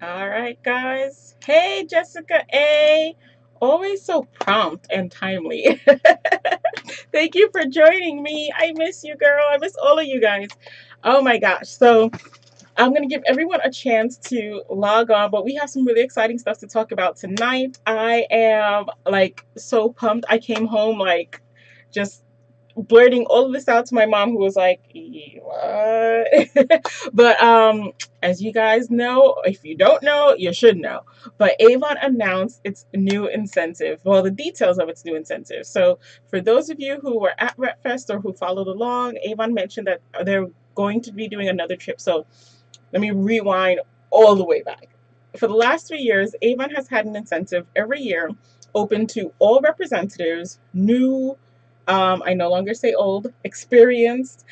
All right, guys. Hey, Jessica A. Always so prompt and timely. Thank you for joining me. I miss you, girl. I miss all of you guys. Oh my gosh. So, I'm going to give everyone a chance to log on, but we have some really exciting stuff to talk about tonight. I am like so pumped. I came home like just blurting all of this out to my mom, who was like, what? But as you guys know, if you don't know, you should know, but Avon announced its new incentive, well, the details of its new incentive. So for those of you who were at RepFest or who followed along, Avon mentioned that they're going to be doing another trip. So let me rewind all the way back. For the last 3 years, Avon has had an incentive every year open to all representatives, new, I no longer say old, experienced,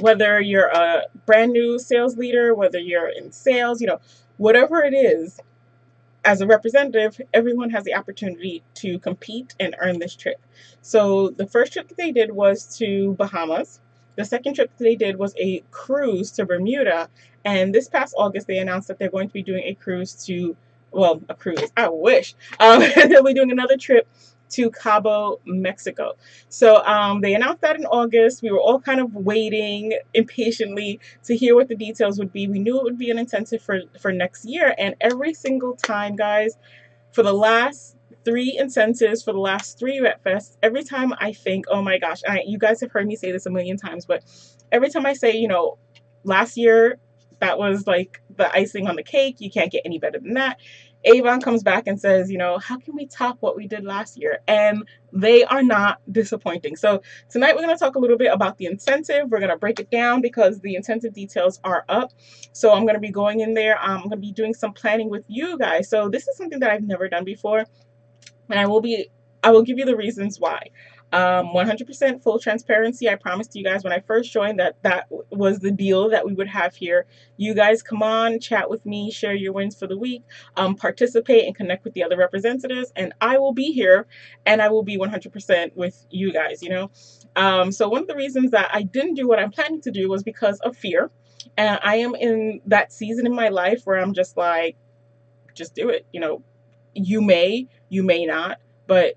whether you're a brand new sales leader, whether you're in sales, whatever it is, as a representative, everyone has the opportunity to compete and earn this trip. So the first trip that they did was to Bahamas. The second trip that they did was a cruise to Bermuda. And this past August, they announced that they're going to be doing a cruise to, well, a cruise, I wish. They'll be doing another trip to Cabo, Mexico. So they announced that in August. We were all kind of waiting impatiently to hear what the details would be. We knew it would be an incentive for next year. And every single time, guys, for the last three incentives, for the last three Vet Fests, every time I think, oh my gosh, you guys have heard me say this a million times, but every time I say, last year, that was like the icing on the cake. You can't get any better than that. Avon comes back and says, how can we top what we did last year? And they are not disappointing. So tonight we're going to talk a little bit about the incentive. We're going to break it down because the incentive details are up. So I'm going to be going in there. I'm going to be doing some planning with you guys. So this is something that I've never done before, and I will give you the reasons why. 100% full transparency. I promised you guys when I first joined that was the deal that we would have here. You guys come on, chat with me, share your wins for the week, participate and connect with the other representatives, and I will be here and I will be 100% with you guys, So one of the reasons that I didn't do what I'm planning to do was because of fear. And I am in that season in my life where I'm just like, just do it. You may not, but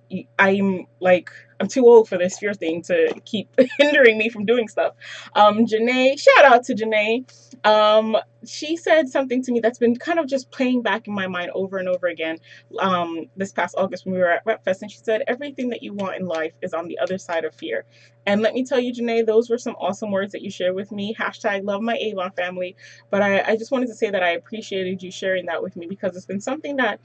I'm too old for this fear thing to keep hindering me from doing stuff. Janae, shout out to Janae. She said something to me that's been kind of just playing back in my mind over and over again. This past August when we were at RepFest, and she said, everything that you want in life is on the other side of fear. And let me tell you, Janae, those were some awesome words that you shared with me. Hashtag love my Avon family. But I just wanted to say that I appreciated you sharing that with me because it's been something that,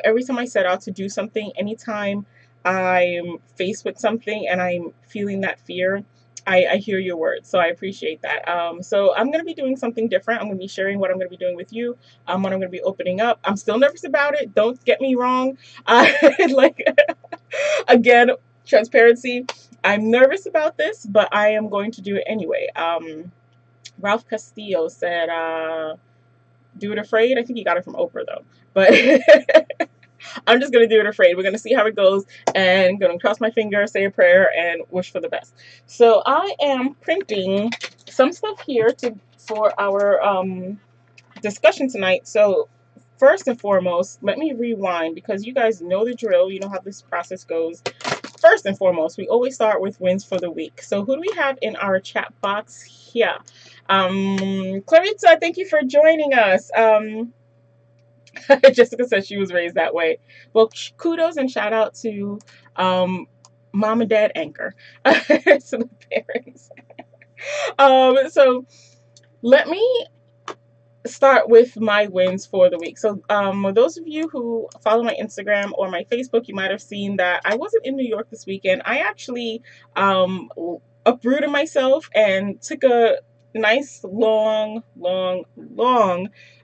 every time I set out to do something, anytime I'm faced with something and I'm feeling that fear, I hear your words. So I appreciate that. So I'm going to be doing something different. I'm going to be sharing what I'm going to be doing with you, what I'm going to be opening up. I'm still nervous about it. Don't get me wrong. Like, again, transparency. I'm nervous about this, but I am going to do it anyway. Ralph Castillo said, do it afraid. I think he got it from Oprah, though. But I'm just going to do it afraid. We're going to see how it goes and going to cross my fingers, say a prayer, and wish for the best. So I am printing some stuff here for our discussion tonight. So first and foremost, let me rewind because you guys know the drill. You know how this process goes. First and foremost, we always start with wins for the week. So who do we have in our chat box here? Clarissa, thank you for joining us. Jessica said she was raised that way. Well, kudos and shout out to mom and dad anchor. So the parents. So let me start with my wins for the week. So those of you who follow my Instagram or my Facebook, you might have seen that I wasn't in New York this weekend. I actually uprooted myself and took a nice long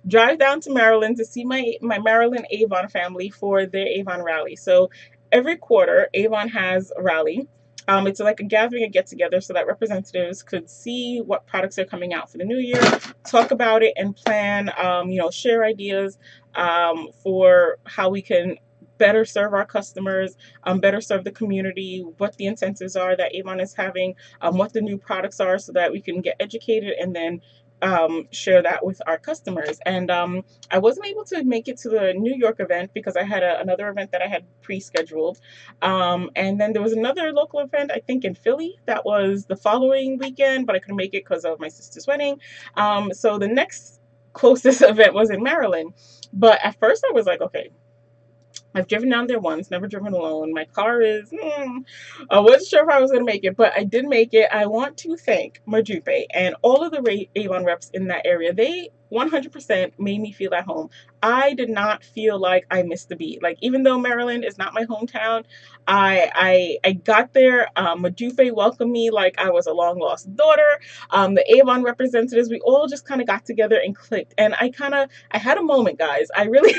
drive down to Maryland to see my Maryland Avon family for their Avon rally. So every quarter Avon has a rally. It's like a gathering, a get together, so that representatives could see what products are coming out for the new year, talk about it, and plan, share ideas for how we can better serve our customers, better serve the community, what the incentives are that Avon is having, what the new products are, so that we can get educated and then share that with our customers. And I wasn't able to make it to the New York event because I had another event that I had pre-scheduled. And then there was another local event, I think in Philly, that was the following weekend, but I couldn't make it because of my sister's wedding. So the next closest event was in Maryland. But at first I was like, okay, I've driven down there once, never driven alone. My car is, I wasn't sure if I was going to make it, but I did make it. I want to thank Majupe and all of the Avon reps in that area. They 100% made me feel at home. I did not feel like I missed a beat. Like, even though Maryland is not my hometown, I got there. Majupe welcomed me like I was a long lost daughter. The Avon representatives, we all just kind of got together and clicked. And I had a moment, guys. I really,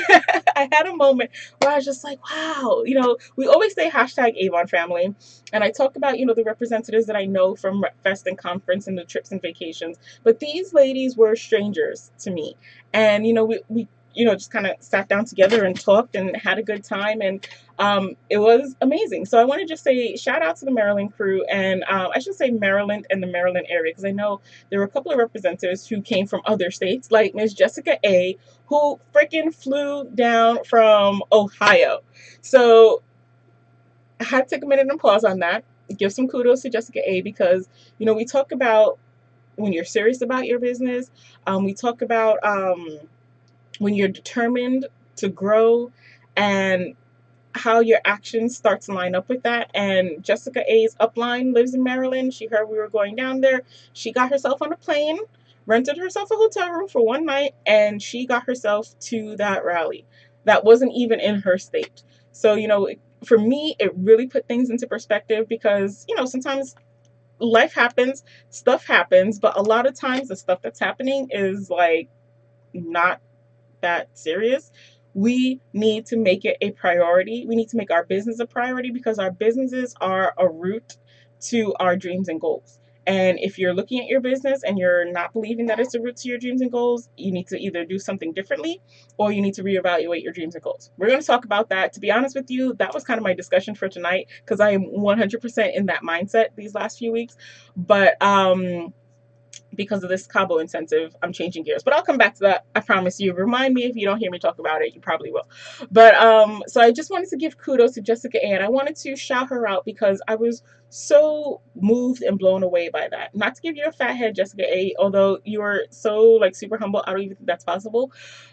I had a moment where I was just like, wow, we always say hashtag Avon family. And I talk about, the representatives that I know from Fest and Conference and the trips and vacations. But these ladies were strangers to me. And, we just kind of sat down together and talked and had a good time. And it was amazing. So I want to just say shout out to the Maryland crew. And I should say Maryland and the Maryland area, because I know there were a couple of representatives who came from other states, like Miss Jessica A., who freaking flew down from Ohio. So I had to take a minute and pause on that. Give some kudos to Jessica A., because, we talk about when you're serious about your business. We talk about when you're determined to grow and how your actions start to line up with that. And Jessica A's upline lives in Maryland. She heard we were going down there. She got herself on a plane, rented herself a hotel room for one night, and she got herself to that rally. That wasn't even in her state. So, for me, it really put things into perspective, because, sometimes life happens, stuff happens, but a lot of times the stuff that's happening is like not that serious. We need to make it a priority. We need to make our business a priority, because our businesses are a route to our dreams and goals. And if you're looking at your business and you're not believing that it's a route to your dreams and goals, you need to either do something differently, or you need to reevaluate your dreams and goals. We're going to talk about that. To be honest with you, that was kind of my discussion for tonight, because I am 100% in that mindset these last few weeks. But because of this Cabo incentive, I'm changing gears, but I'll come back to that. I promise you. Remind me if you don't hear me talk about it. You probably will. But so I just wanted to give kudos to Jessica A, and I wanted to shout her out because I was so moved and blown away by that. Not to give you a fat head, Jessica A, although you are so like super humble. I don't even think that's possible.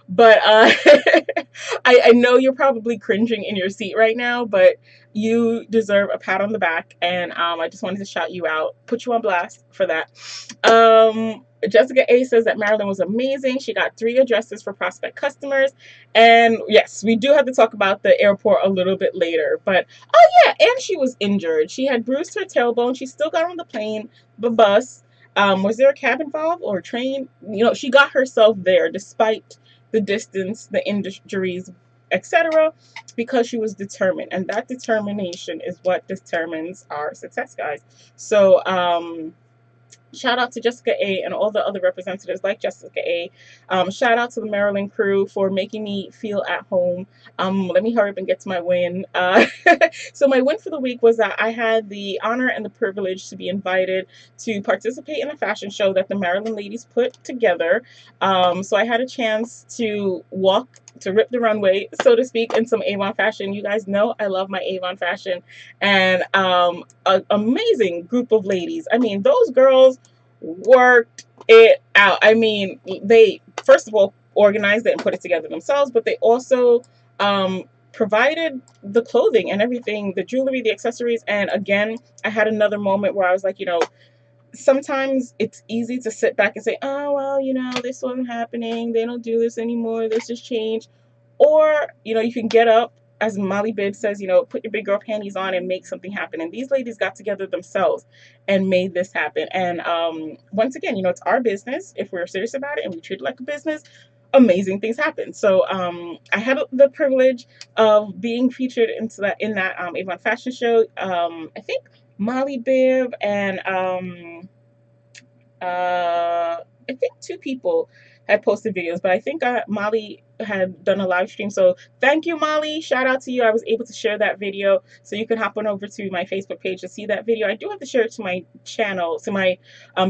But I know you're probably cringing in your seat right now, but you deserve a pat on the back, and I just wanted to shout you out, put you on blast for that. Jessica A says that Maryland was amazing. She got 3 addresses for prospect customers. And yes, we do have to talk about the airport a little bit later. But oh yeah, and she was injured. She had bruised her tailbone. She still got on the plane, the bus. Was there a cab involved or a train? She got herself there despite the distance, the injuries, etc., because she was determined. And that determination is what determines our success, guys. So shout out to Jessica A and all the other representatives like Jessica A. Shout out to the Maryland crew for making me feel at home. Let me hurry up and get to my win. So my win for the week was that I had the honor and the privilege to be invited to participate in a fashion show that the Maryland ladies put together. So I had a chance to rip the runway, so to speak, in some Avon fashion. You guys know I love my Avon fashion. And an amazing group of ladies. I mean, those girls worked it out. I mean, they, first of all, organized it and put it together themselves, but they also provided the clothing and everything, the jewelry, the accessories. And again, I had another moment where I was like, sometimes it's easy to sit back and say, oh, well, this wasn't happening. They don't do this anymore. This has changed. Or, you can get up, as Molly Bibb says, put your big girl panties on and make something happen. And these ladies got together themselves and made this happen. And once again, it's our business. If we're serious about it and we treat it like a business, amazing things happen. So I had the privilege of being featured in that Avon fashion show. I think Molly Bibb and I I think two people had posted videos, but I think Molly had done a live stream. So thank you, Molly. Shout out to you. I was able to share that video. So you can hop on over to my Facebook page to see that video. I do have to share it to my channel, to my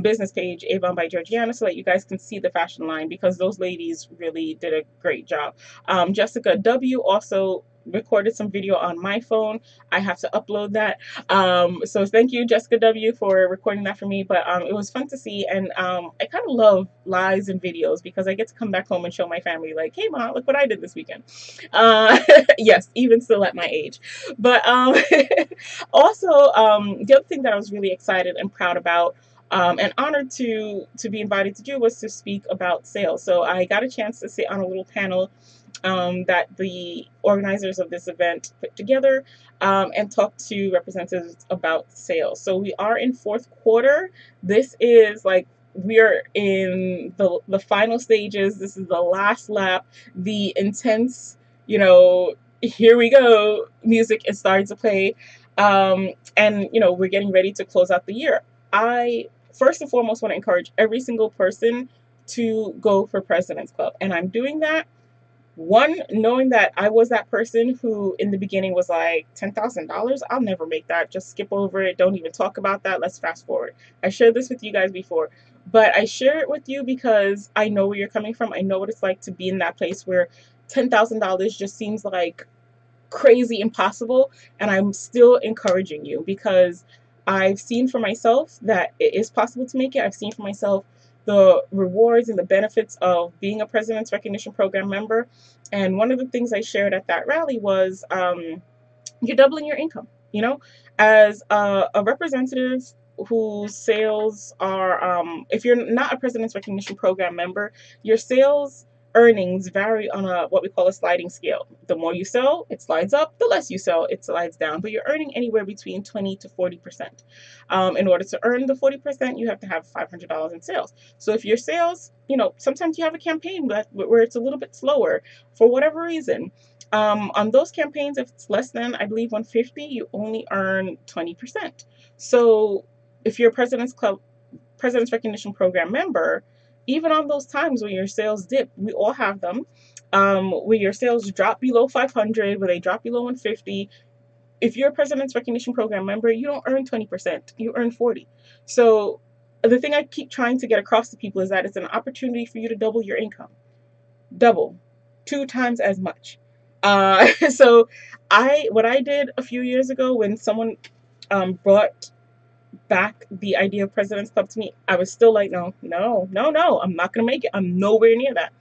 business page, Avon by Georgiana, so that you guys can see the fashion line, because those ladies really did a great job. Jessica W. also recorded some video on my phone. I have to upload that. So thank you, Jessica W., for recording that for me. But it was fun to see, and I kind of love lives and videos because I get to come back home and show my family, like, hey, Mom, look what I did this weekend. Yes, even still at my age. But also, the other thing that I was really excited and proud about, and honored to be invited to do, was to speak about sales. So I got a chance to sit on a little panel that the organizers of this event put together, and talk to representatives about sales. So we are in fourth quarter. This is like, we are in the final stages. This is the last lap. The intense, here we go, music is starting to play. And we're getting ready to close out the year. I first and foremost want to encourage every single person to go for President's Club. And I'm doing that, one, knowing that I was that person who in the beginning was like, $10,000, I'll never make that. Just skip over it. Don't even talk about that. Let's fast forward. I shared this with you guys before, but I share it with you because I know where you're coming from. I know what it's like to be in that place where $10,000 just seems like crazy impossible, and I'm still encouraging you because I've seen for myself that it is possible to make it. I've seen for myself the rewards and the benefits of being a President's Recognition Program member. And one of the things I shared at that rally was, you're doubling your income. As a representative whose sales are, if you're not a President's Recognition Program member, your sales earnings vary on what we call a sliding scale. The more you sell, it slides up. The less you sell, it slides down. But you're earning anywhere between 20 to 40%. In order to earn the 40%, you have to have $500 in sales. So if your sales, sometimes you have a campaign where it's a little bit slower for whatever reason. On those campaigns, if it's less than, I believe, 150, you only earn 20%. So if you're a President's Recognition Program member, even on those times when your sales dip, we all have them, where your sales drop below 500, where they drop below 150, if you're a President's Recognition Program member, you don't earn 20%, you earn 40. So the thing I keep trying to get across to people is that it's an opportunity for you to double your income. Double. 2 times as much. So what I did a few years ago when someone brought back the idea of President's Club to me, I was still like, no, I'm not gonna make it. I'm nowhere near that.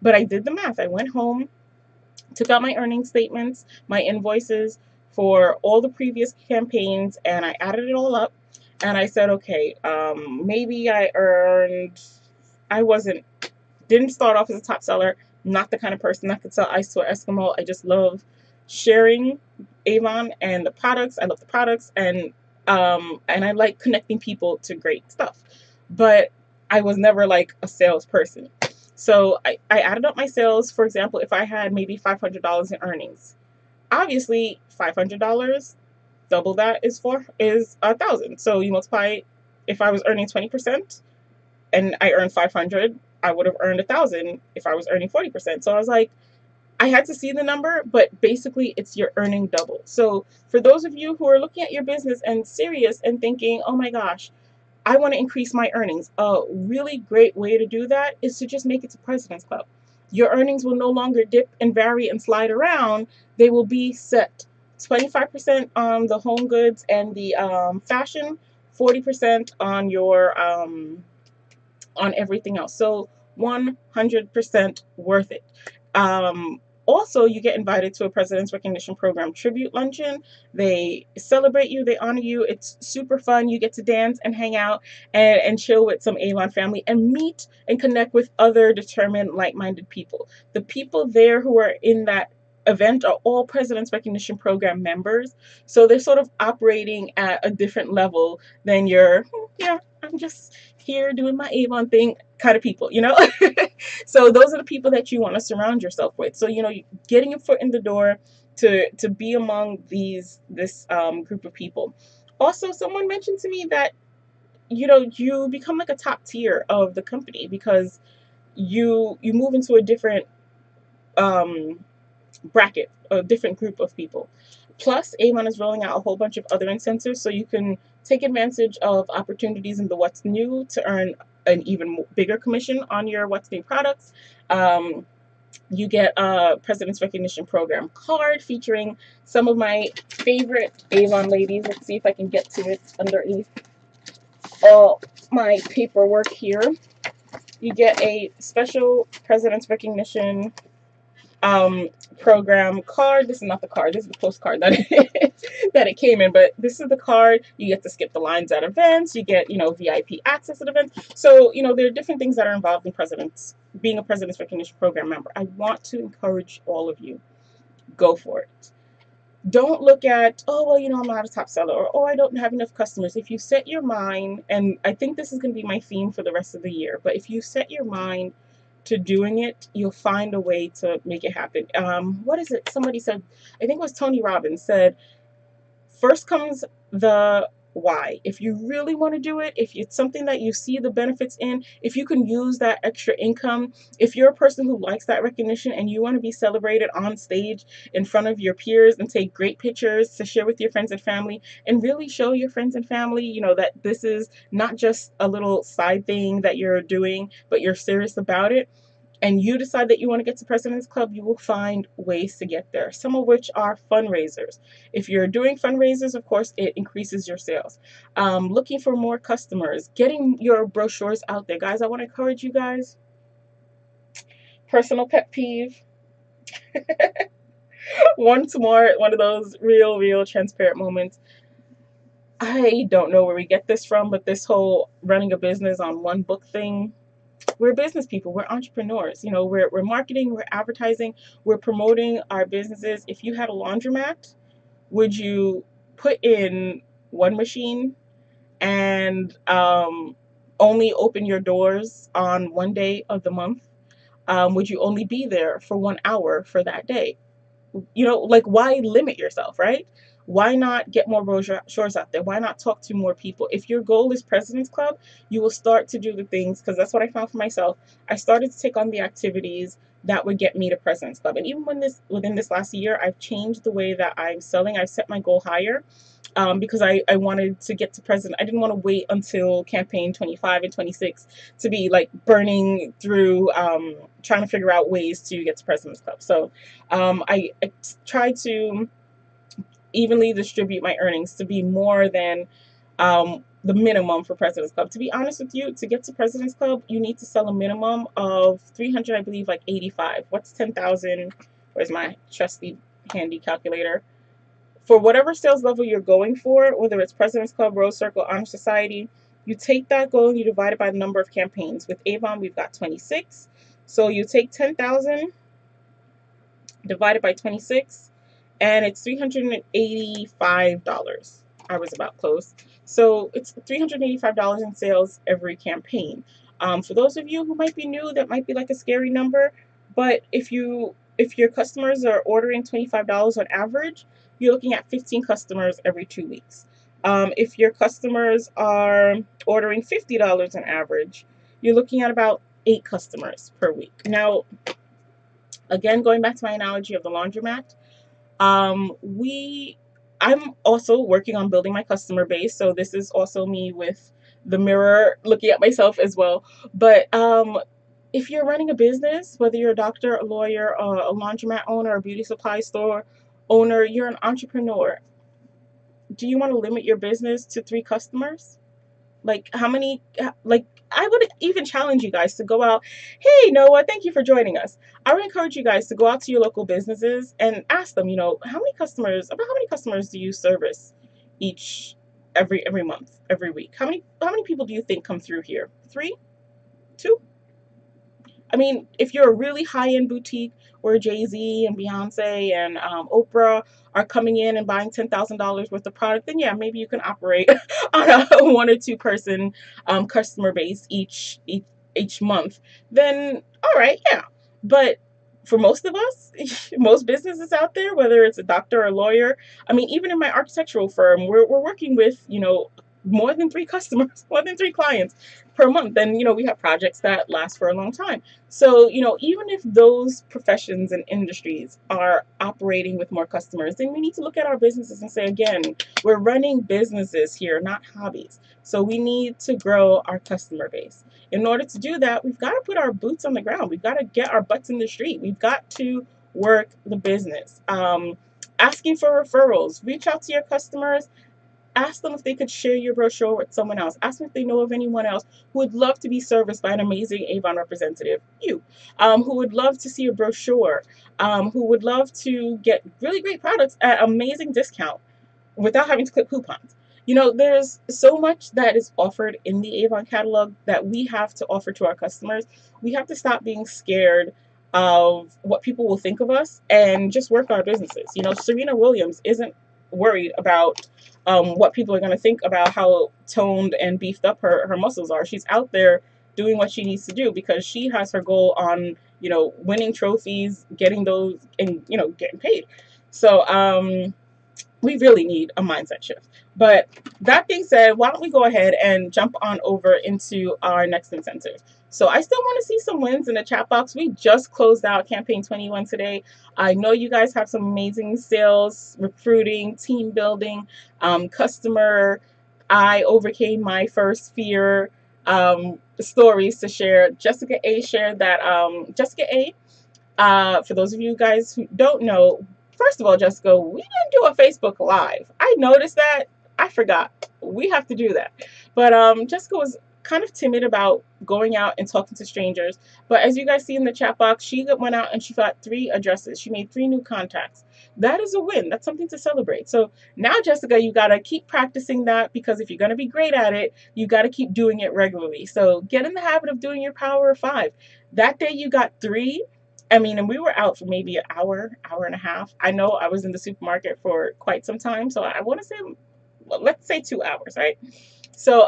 But I did the math. I went home, took out my earnings statements, my invoices for all the previous campaigns, and I added it all up. And I said, okay, maybe didn't start off as a top seller. Not the kind of person that could sell ice to an Eskimo. I just love sharing Avon and the products. I love the products, and I like connecting people to great stuff. But I was never like a salesperson. So I added up my sales. For example, if I had maybe $500 in earnings, obviously $500, double that is 1,000. So you multiply. If I was earning 20% and I earned 500, I would have earned 1,000 if I was earning 40%. So I was like, I had to see the number, but basically it's you're earning double. So for those of you who are looking at your business and serious and thinking, oh my gosh, I want to increase my earnings, a really great way to do that is to just make it to President's Club. Your earnings will no longer dip and vary and slide around. They will be set. 25% on the home goods and the fashion, 40% on your on everything else. So 100% worth it. Also, you get invited to a President's Recognition Program tribute luncheon. They celebrate you, they honor you. It's super fun. You get to dance and hang out and chill with some Avon family and meet and connect with other determined, like-minded people. The people there who are in that event are all President's Recognition Program members. So they're sort of operating at a different level than your, yeah, I'm just here doing my Avon thing kind of people, So those are the people that you want to surround yourself with. So, getting a foot in the door to be among this group of people. Also, someone mentioned to me that you become like a top tier of the company because you move into a different um, bracket, a different group of people. Plus, Avon is rolling out a whole bunch of other incentives, so you can take advantage of opportunities in the What's New to earn an even bigger commission on your What's New products. Um, you get a President's Recognition Program card featuring some of my favorite Avon ladies. Let's see if I can get to it underneath all my paperwork here. You get a special President's Recognition um, program card. This is not the card. This is the postcard that that it came in. But this is the card. You get to skip the lines at events. You get VIP access at events. So there are different things that are involved in being a President's Recognition Program member. I want to encourage all of you. Go for it. Don't look at, oh, well, I'm not a top seller, or, oh, I don't have enough customers. If you set your mind, and I think this is going to be my theme for the rest of the year, but if you set your mind to doing it, you'll find a way to make it happen. What is it? Somebody said, I think it was Tony Robbins said, first comes the why. If you really want to do it, if it's something that you see the benefits in, if you can use that extra income, if you're a person who likes that recognition and you want to be celebrated on stage in front of your peers and take great pictures to share with your friends and family and really show your friends and family, that this is not just a little side thing that you're doing, but you're serious about it, and you decide that you want to get to President's Club, you will find ways to get there, some of which are fundraisers. If you're doing fundraisers, of course, it increases your sales. Looking for more customers, getting your brochures out there. Guys, I want to encourage you guys. Personal pet peeve. Once more, one of those real transparent moments. I don't know where we get this from, but this whole running a business on one book thing, we're business people, we're entrepreneurs, we're marketing, we're advertising, we're promoting our businesses. If you had a laundromat, would you put in one machine and only open your doors on one day of the month? Would you only be there for 1 hour for that day? Like, why limit yourself, right? Why not get more brochures out there? Why not talk to more people? If your goal is President's Club, you will start to do the things, because that's what I found for myself. I started to take on the activities that would get me to President's Club. And even within this last year, I've changed the way that I'm selling. I've set my goal higher. Because I wanted to get to president. I didn't want to wait until campaign 25 and 26 to be like burning through trying to figure out ways to get to President's Club. So I try to evenly distribute my earnings to be more than the minimum for President's Club. To be honest with you, to get to President's Club, you need to sell a minimum of 300, I believe, like 85. What's 10,000? Where's my trusty handy calculator? For whatever sales level you're going for, whether it's President's Club, Rose Circle, Honor Society, you take that goal and you divide it by the number of campaigns. With Avon, we've got 26. So you take 10,000 divided by 26, and it's $385. I was about close. So it's $385 in sales every campaign. For those of you who might be new, that might be like a scary number, but if your customers are ordering $25 on average, you're looking at 15 customers every 2 weeks. If your customers are ordering $50 on average, you're looking at about 8 customers per week. Now, again, going back to my analogy of the laundromat, I'm also working on building my customer base. So this is also me with the mirror looking at myself as well. But if you're running a business, whether you're a doctor, a lawyer, a laundromat owner, a beauty supply store owner, you're an entrepreneur. Do you want to limit your business to 3 customers? Like, how many, like, I would even challenge you guys to go out. Hey, Noah, thank you for joining us. I would encourage you guys to go out to your local businesses and ask them, about how many customers do you service every month, every week? How many people do you think come through here? 3? 2? I mean, if you're a really high-end boutique where Jay-Z and Beyonce and Oprah are coming in and buying $10,000 worth of product, then yeah, maybe you can operate on a 1 or 2 person customer base each month. Then all right, yeah. But for most of us, most businesses out there, whether it's a doctor or a lawyer, I mean, even in my architectural firm, we're working with more than 3 customers, more than 3 clients per month. And, we have projects that last for a long time. So, even if those professions and industries are operating with more customers, then we need to look at our businesses and say, again, we're running businesses here, not hobbies. So we need to grow our customer base. In order to do that, we've got to put our boots on the ground. We've got to get our butts in the street. We've got to work the business. Asking for referrals, reach out to your customers. Ask them if they could share your brochure with someone else. Ask them if they know of anyone else who would love to be serviced by an amazing Avon representative, who would love to see a brochure, who would love to get really great products at amazing discount without having to clip coupons. There's so much that is offered in the Avon catalog that we have to offer to our customers. We have to stop being scared of what people will think of us and just work our businesses. Serena Williams isn't worried about what people are going to think about how toned and beefed up her muscles are. She's out there doing what she needs to do because she has her goal on, winning trophies, getting those, and, getting paid. So, we really need a mindset shift. But that being said, why don't we go ahead and jump on over into our next incentive? So I still want to see some wins in the chat box. We just closed out campaign 21 today. I know you guys have some amazing sales, recruiting, team building, customer. I overcame my first fear stories to share. Jessica A shared that. Jessica A, for those of you guys who don't know, first of all, Jessica, we didn't do a Facebook Live. I noticed that. I forgot. We have to do that. But Jessica was kind of timid about going out and talking to strangers. But as you guys see in the chat box, she went out and she got 3 addresses. She made 3 new contacts. That is a win. That's something to celebrate. So now, Jessica, you got to keep practicing that, because if you're going to be great at it, you got to keep doing it regularly. So get in the habit of doing your power of 5. That day you got 3. And we were out for maybe an hour, hour and a half. I know I was in the supermarket for quite some time, so I want to say, well, let's say 2 hours, right? So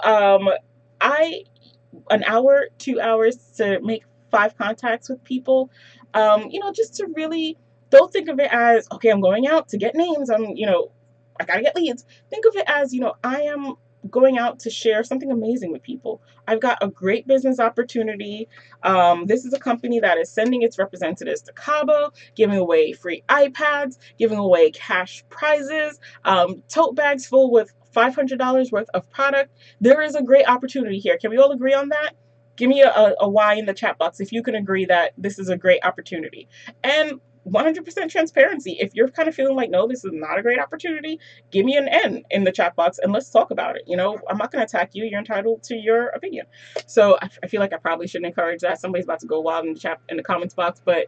an hour, 2 hours to make 5 contacts with people, just to really, don't think of it as, okay, I'm going out to get names. I gotta get leads. Think of it as, I am going out to share something amazing with people. I've got a great business opportunity. This is a company that is sending its representatives to Cabo, giving away free iPads, giving away cash prizes, tote bags full with $500 worth of product. There is a great opportunity here. Can we all agree on that? Give me a Y in the chat box if you can agree that this is a great opportunity. And 100% transparency. If you're kind of feeling like, no, this is not a great opportunity, give me an N in the chat box and let's talk about it. I'm not going to attack you. You're entitled to your opinion. So I feel like I probably shouldn't encourage that. Somebody's about to go wild in the comments box. But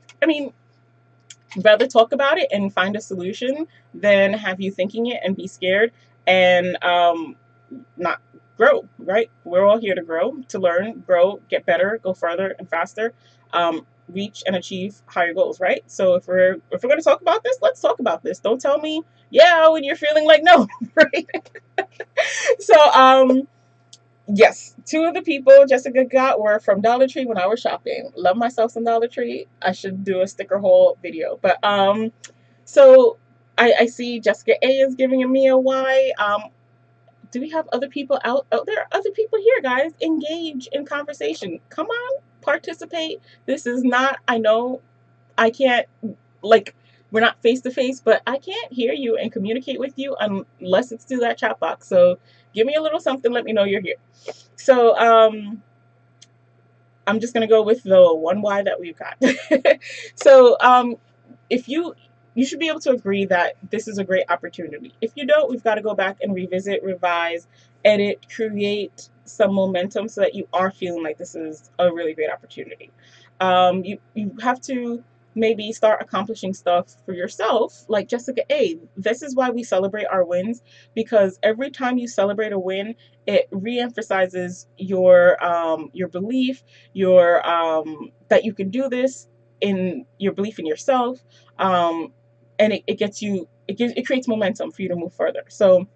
rather talk about it and find a solution than have you thinking it and be scared and not grow, right? We're all here to grow, to learn, grow, get better, go further and faster, reach and achieve higher goals, right? So if we're going to talk about this, let's talk about this. Don't tell me, yeah, when you're feeling like no, right? So yes, 2 of the people Jessica got were from Dollar Tree when I was shopping. Love myself some Dollar Tree. I should do a sticker haul video. But so I see Jessica A is giving me a Y. Do we have other people out? Oh, there are other people here, guys. Engage in conversation. Come on, participate. This is not, I know I can't, we're not face to face, but I can't hear you and communicate with you unless it's through that chat box. So give me a little something. Let me know you're here. So I'm just going to go with the 1 Y that we've got. So if you should be able to agree that this is a great opportunity. If you don't, we've got to go back and revisit, revise, edit, create some momentum so that you are feeling like this is a really great opportunity. You have to maybe start accomplishing stuff for yourself, like Jessica A. This is why we celebrate our wins, because every time you celebrate a win, it reemphasizes your belief, that you can do this, in your belief in yourself, and it creates momentum for you to move further. So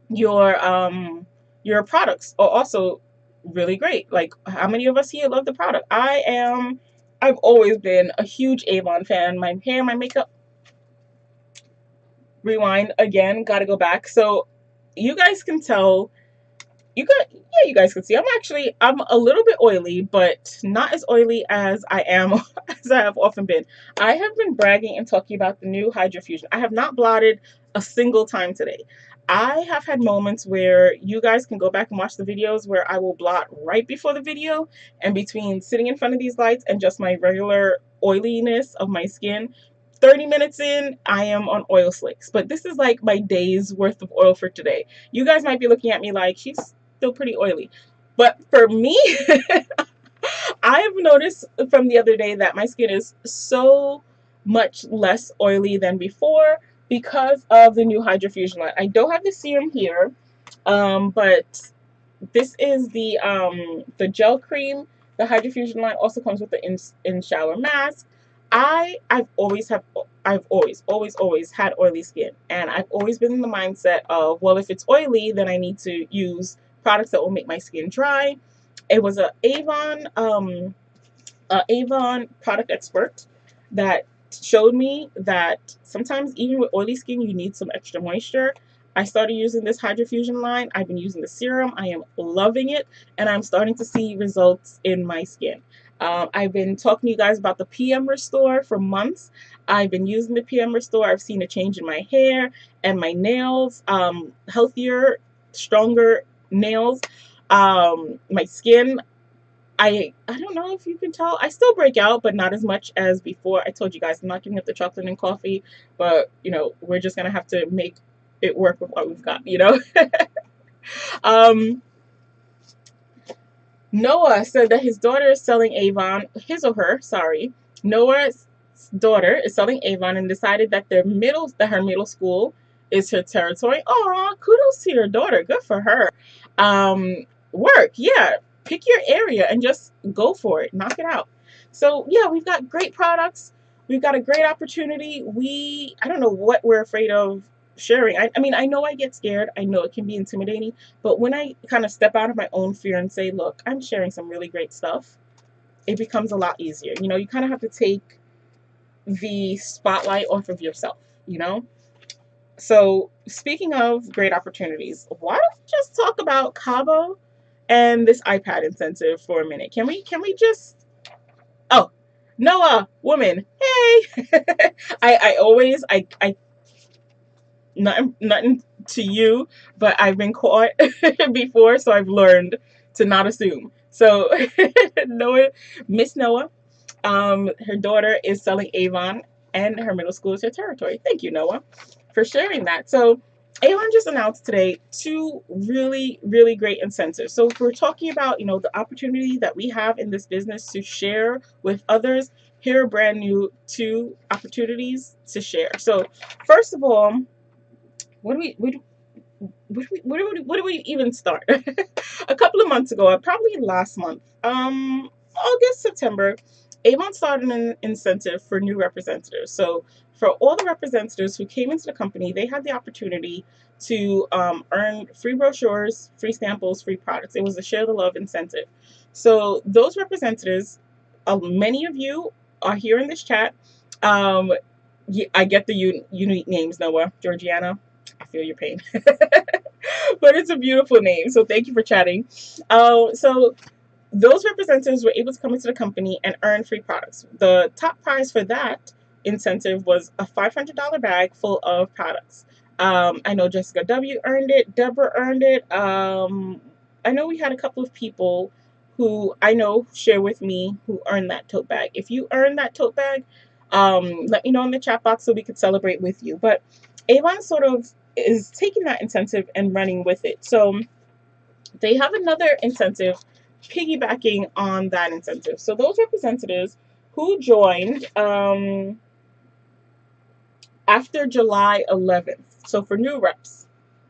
your products are also really great. Like, how many of us here love the product? I've always been a huge Avon fan. My hair, my makeup. Rewind again, gotta go back. So you guys can tell you guys can see I'm a little bit oily, but not as oily as I am as I have often been. I have been bragging and talking about the new Hydrofusion. I have not blotted a single time today. I have had moments where you guys can go back and watch the videos where I will blot right before the video, and between sitting in front of these lights and just my regular oiliness of my skin, 30 minutes in, I am on oil slicks. But this is like my day's worth of oil for today. You guys might be looking at me like, she's still pretty oily. But for me, I have noticed from the other day that my skin is so much less oily than before because of the new Hydrofusion line. I don't have the serum here, but this is the gel cream. The Hydrofusion line also comes with the in shower mask. I've always had oily skin, and I've always been in the mindset of, well, if it's oily, then I need to use products that will make my skin dry. It was a Avon product expert that showed me that sometimes even with oily skin, you need some extra moisture. I started using this Hydrofusion line. I've been using the serum. I am loving it, and I'm starting to see results in my skin. I've been talking to you guys about the PM Restore for months. I've been using the PM Restore. I've seen a change in my hair and my nails, healthier, stronger nails. My skin, I don't know if you can tell. I still break out, but not as much as before. I told you guys I'm not giving up the chocolate and coffee, but we're just gonna have to make it work with what we've got. um, Noah said that his daughter is selling Avon. His or her, sorry. Noah's daughter is selling Avon and decided that her middle school is her territory. Oh, kudos to your daughter. Good for her. Work, yeah. Pick your area and just go for it. Knock it out. So yeah, we've got great products. We've got a great opportunity. I don't know what we're afraid of sharing. I mean, I know I get scared. I know it can be intimidating. But when I kind of step out of my own fear and say, look, I'm sharing some really great stuff, it becomes a lot easier. You kind of have to take the spotlight off of yourself. So speaking of great opportunities, why don't we just talk about Cabo and this iPad incentive for a minute? Can we just, oh, Noah, woman, hey. I nothing to you, but I've been caught before, so I've learned to not assume. So Noah, Miss Noah, her daughter is selling Avon, and her middle school is her territory. Thank you, Noah, for sharing that. So Avon just announced today two really, really great incentives. So if we're talking about, the opportunity that we have in this business to share with others, here are brand new two opportunities to share. So first of all, where do we even start? A couple of months ago, probably last month, August, September, Avon started an incentive for new representatives. So for all the representatives who came into the company, they had the opportunity to earn free brochures, free samples, free products. It was a share the love incentive. So those representatives, many of you are here in this chat. I get the unique names, Noah, Georgiana. I feel your pain. But it's a beautiful name, so thank you for chatting. So those representatives were able to come into the company and earn free products. The top prize for that incentive was a $500 bag full of products. I know Jessica W. earned it. Deborah earned it. I know we had a couple of people who I know share with me who earned that tote bag. If you earned that tote bag, let me know in the chat box so we could celebrate with you. But Avon sort of is taking that incentive and running with it. So they have another incentive piggybacking on that incentive. So those representatives who joined after July 11th, so for new reps,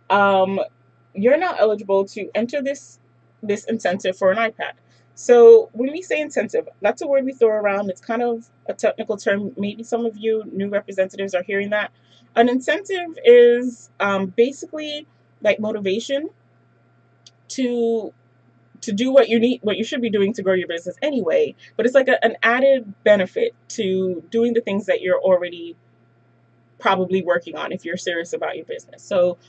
you're now eligible to enter this incentive for an iPad. So when we say incentive, that's a word we throw around. It's kind of a technical term. Maybe some of you new representatives are hearing that. An incentive is basically like motivation to do what you should be doing to grow your business anyway. But it's like an added benefit to doing the things that you're already probably working on if you're serious about your business. So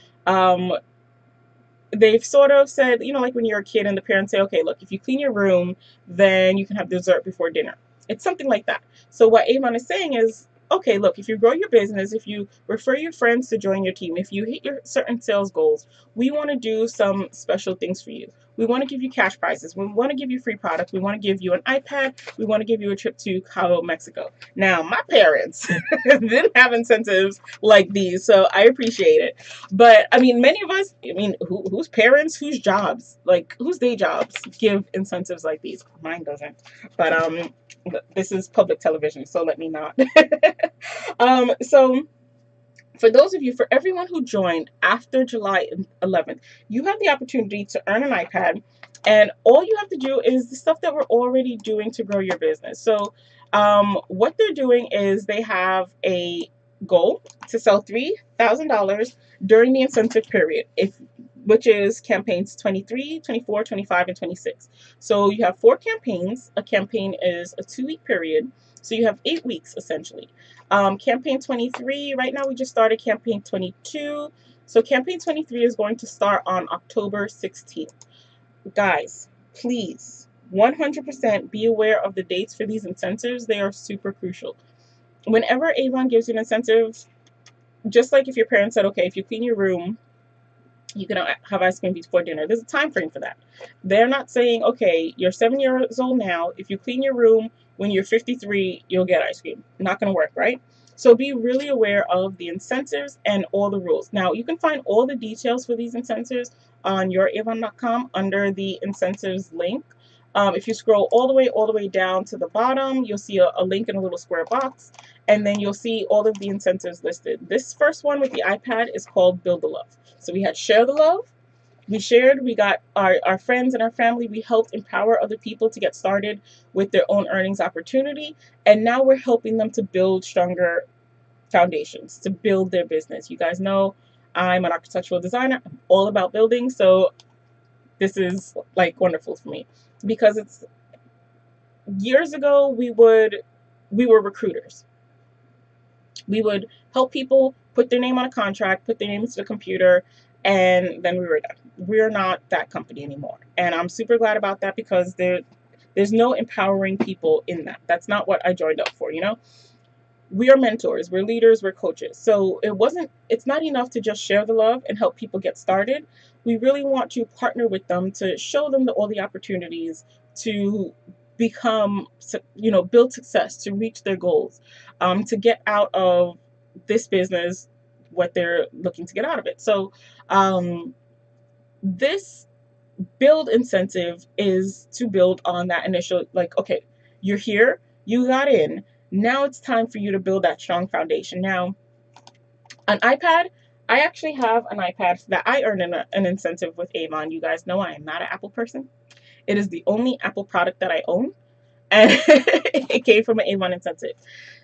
they've sort of said, you know, like when you're a kid and the parents say, okay, look, if you clean your room, then you can have dessert before dinner. It's something like that. So what Avon is saying is, okay, look, if you grow your business, if you refer your friends to join your team, if you hit your certain sales goals, we want to do some special things for you. We want to give you cash prizes. We want to give you free products. We want to give you an iPad. We want to give you a trip to Cabo, Mexico. Now, my parents didn't have incentives like these, so I appreciate it. But I mean, many of us, I mean, whose parents, whose jobs, like whose day jobs give incentives like these? Mine doesn't. But this is public television, so let me not. So for those of you, for everyone who joined after July 11th, you have the opportunity to earn an iPad, and all you have to do is the stuff that we're already doing to grow your business. So what they're doing is they have a goal to sell $3,000 during the incentive period, which is campaigns 23, 24, 25, and 26. So you have 4 campaigns. A campaign is a 2-week period. So you have 8 weeks essentially. Campaign 23, right now we just started campaign 22. So campaign 23 is going to start on October 16th. Guys, please 100% be aware of the dates for these incentives. They are super crucial. Whenever Avon gives you an incentive, just like if your parents said, okay, if you clean your room, you can have ice cream before dinner. There's a time frame for that. They're not saying, okay, you're 7 years old now. If you clean your room when you're 53, you'll get ice cream. Not going to work, right? So be really aware of the incentives and all the rules. Now, you can find all the details for these incentives on youravon.com under the incentives link. If you scroll all the way down to the bottom, you'll see a link in a little square box, and then you'll see all of the incentives listed. This first one with the iPad is called Build the Love. So we had Share the Love. We shared, we got our friends and our family. We helped empower other people to get started with their own earnings opportunity. And now we're helping them to build stronger foundations, to build their business. You guys know I'm an architectural designer. I'm all about building. So this is like wonderful for me, because it's years ago we were recruiters. We would help people put their name on a contract, put their name into the computer, and then we were done. We're not that company anymore. And I'm super glad about that, because there's no empowering people in that. That's not what I joined up for, you know? We are mentors, we're leaders, we're coaches. So it's not enough to just share the love and help people get started. We really want to partner with them to show them all the opportunities to become, you know, build success, to reach their goals, to get out of this business what they're looking to get out of it. So this build incentive is to build on that initial, like, okay, you're here, you got in, now it's time for you to build that strong foundation. Now, an iPad, I actually have an iPad that I earned an incentive with Avon. You guys know I am not an Apple person. It is the only Apple product that I own, and it came from an Avon incentive.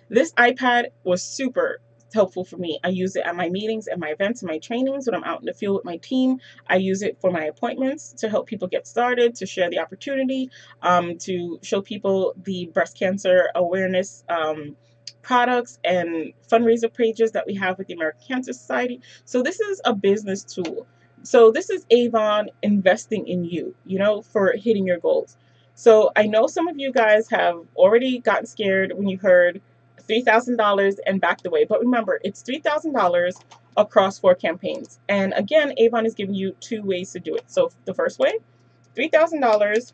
This iPad was super helpful for me. I use it at my meetings, at my events, and my trainings when I'm out in the field with my team. I use it for my appointments to help people get started, to share the opportunity, to show people the breast cancer awareness products and fundraiser pages that we have with the American Cancer Society. So this is a business tool. So this is Avon investing in you, you know, for hitting your goals. So I know some of you guys have already gotten scared when you heard $3,000 and backed away. But remember, it's $3,000 across 4 campaigns. And again, Avon is giving you 2 ways to do it. So the first way, $3,000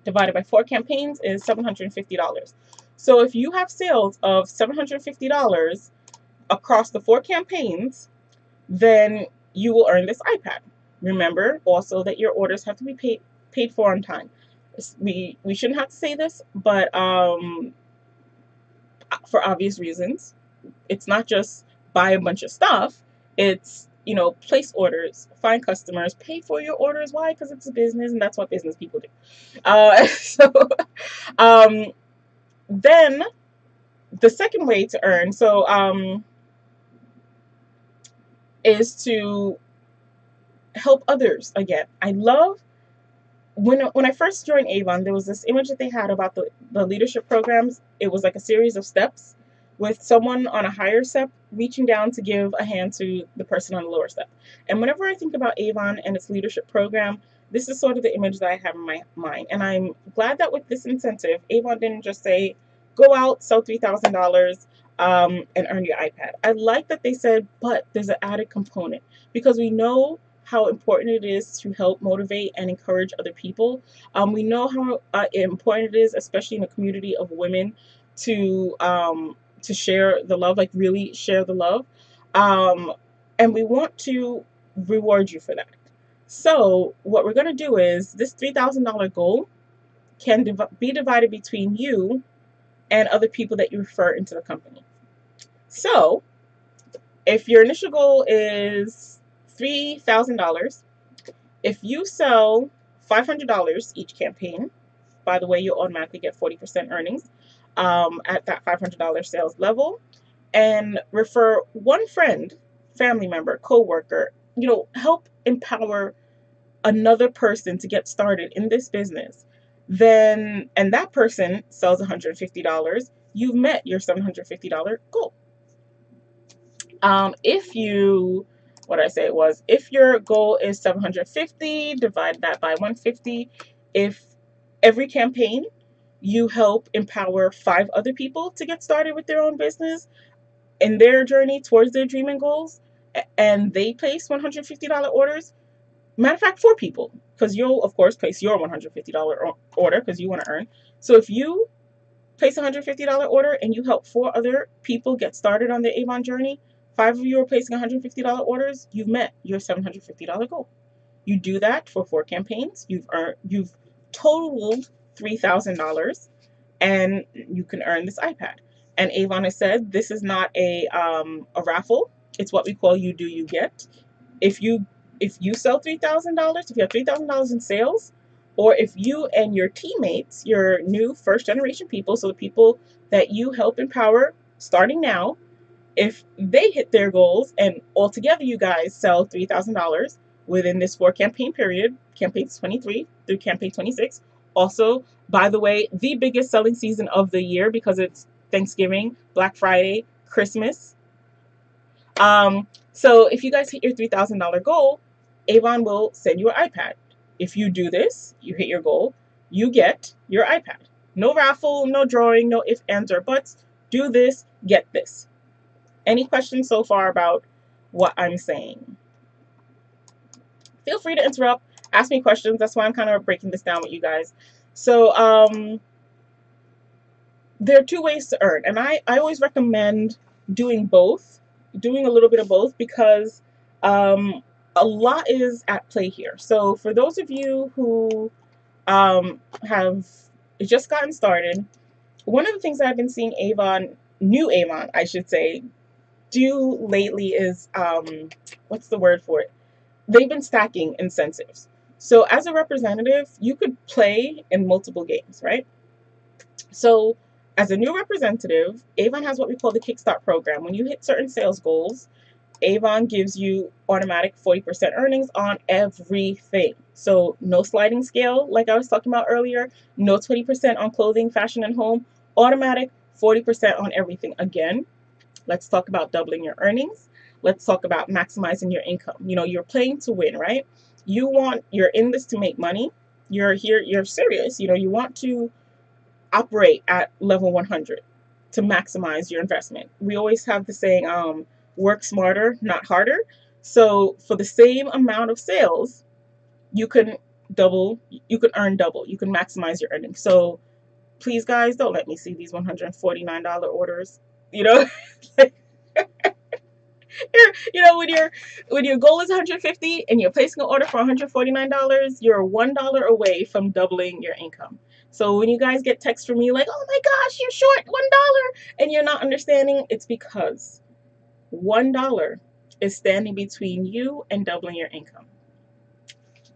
divided by 4 campaigns is $750. So if you have sales of $750 across the 4 campaigns, then you will earn this iPad. Remember also that your orders have to be paid for on time. We shouldn't have to say this, but for obvious reasons, it's not just buy a bunch of stuff. It's, you know, place orders, find customers, pay for your orders. Why? Because it's a business, and that's what business people do. So then the second way to earn, is to help others. Again, I love when I first joined Avon, there was this image that they had about the leadership programs. It was like a series of steps with someone on a higher step reaching down to give a hand to the person on the lower step. And whenever I think about Avon and its leadership program, this is sort of the image that I have in my mind. And I'm glad that with this incentive, Avon didn't just say, go out, sell $3,000 and earn your iPad. I like that they said, but there's an added component because we know how important it is to help motivate and encourage other people. We know how important it is, especially in a community of women, to share the love, like really share the love. Um, and we want to reward you for that. So what we're going to do is this $3,000 goal can be divided between you and other people that you refer into the company. So if your initial goal is $3,000, if you sell $500 each campaign, by the way, you'll automatically get 40% earnings at that $500 sales level, and refer one friend, family member, coworker, help empower another person to get started in this business, then, and that person sells $150, you've met your $750 goal. If you, what I say it was, if your goal is 750, divide that by 150. If every campaign you help empower 5 other people to get started with their own business in their journey towards their dream and goals, and they place $150 orders, matter of fact, 4 people, because you'll of course place your $150 order because you want to earn. So if you place a $150 order and you help 4 other people get started on their Avon journey, 5 of you are placing $150 orders, you've met your $750 goal. You do that for 4 campaigns, you've totaled $3,000, and you can earn this iPad. And Avon has said this is not a raffle. It's what we call you do you get. If you sell $3,000, if you have $3,000 in sales, or if you and your teammates, your new first generation people, so the people that you help empower starting now, if they hit their goals and altogether you guys sell $3,000 within this 4 campaign period, campaign 23 through campaign 26. Also, by the way, the biggest selling season of the year because it's Thanksgiving, Black Friday, Christmas. So if you guys hit your $3,000 goal, Avon will send you an iPad. If you do this, you hit your goal, you get your iPad. No raffle, no drawing, no ifs, ands, or buts. Do this, get this. Any questions so far about what I'm saying? Feel free to interrupt, ask me questions. That's why I'm kind of breaking this down with you guys. So there are 2 ways to earn, and I always recommend doing both, doing a little bit of both, because a lot is at play here. So for those of you who have just gotten started, one of the things that I've been seeing Avon, new Avon, I should say, do lately is what's the word for it? They've been stacking incentives. So as a representative, you could play in multiple games, right? So as a new representative, Avon has what we call the Kickstart program. When you hit certain sales goals, Avon gives you automatic 40% earnings on everything. So no sliding scale, like I was talking about earlier, no 20% on clothing, fashion, and home, automatic 40% on everything. Again, let's talk about doubling your earnings. Let's talk about maximizing your income. You're playing to win, right? You're in this to make money. You're here, you're serious. You want to operate at level 100 to maximize your investment. We always have the saying, work smarter, not harder. So for the same amount of sales, you can earn double, you can maximize your earnings. So please guys, don't let me see these $149 orders. When your goal is 150 and you're placing an order for $149, you're $1 away from doubling your income. So when you guys get texts from me like, oh my gosh, you're short $1, and you're not understanding, it's because $1 is standing between you and doubling your income.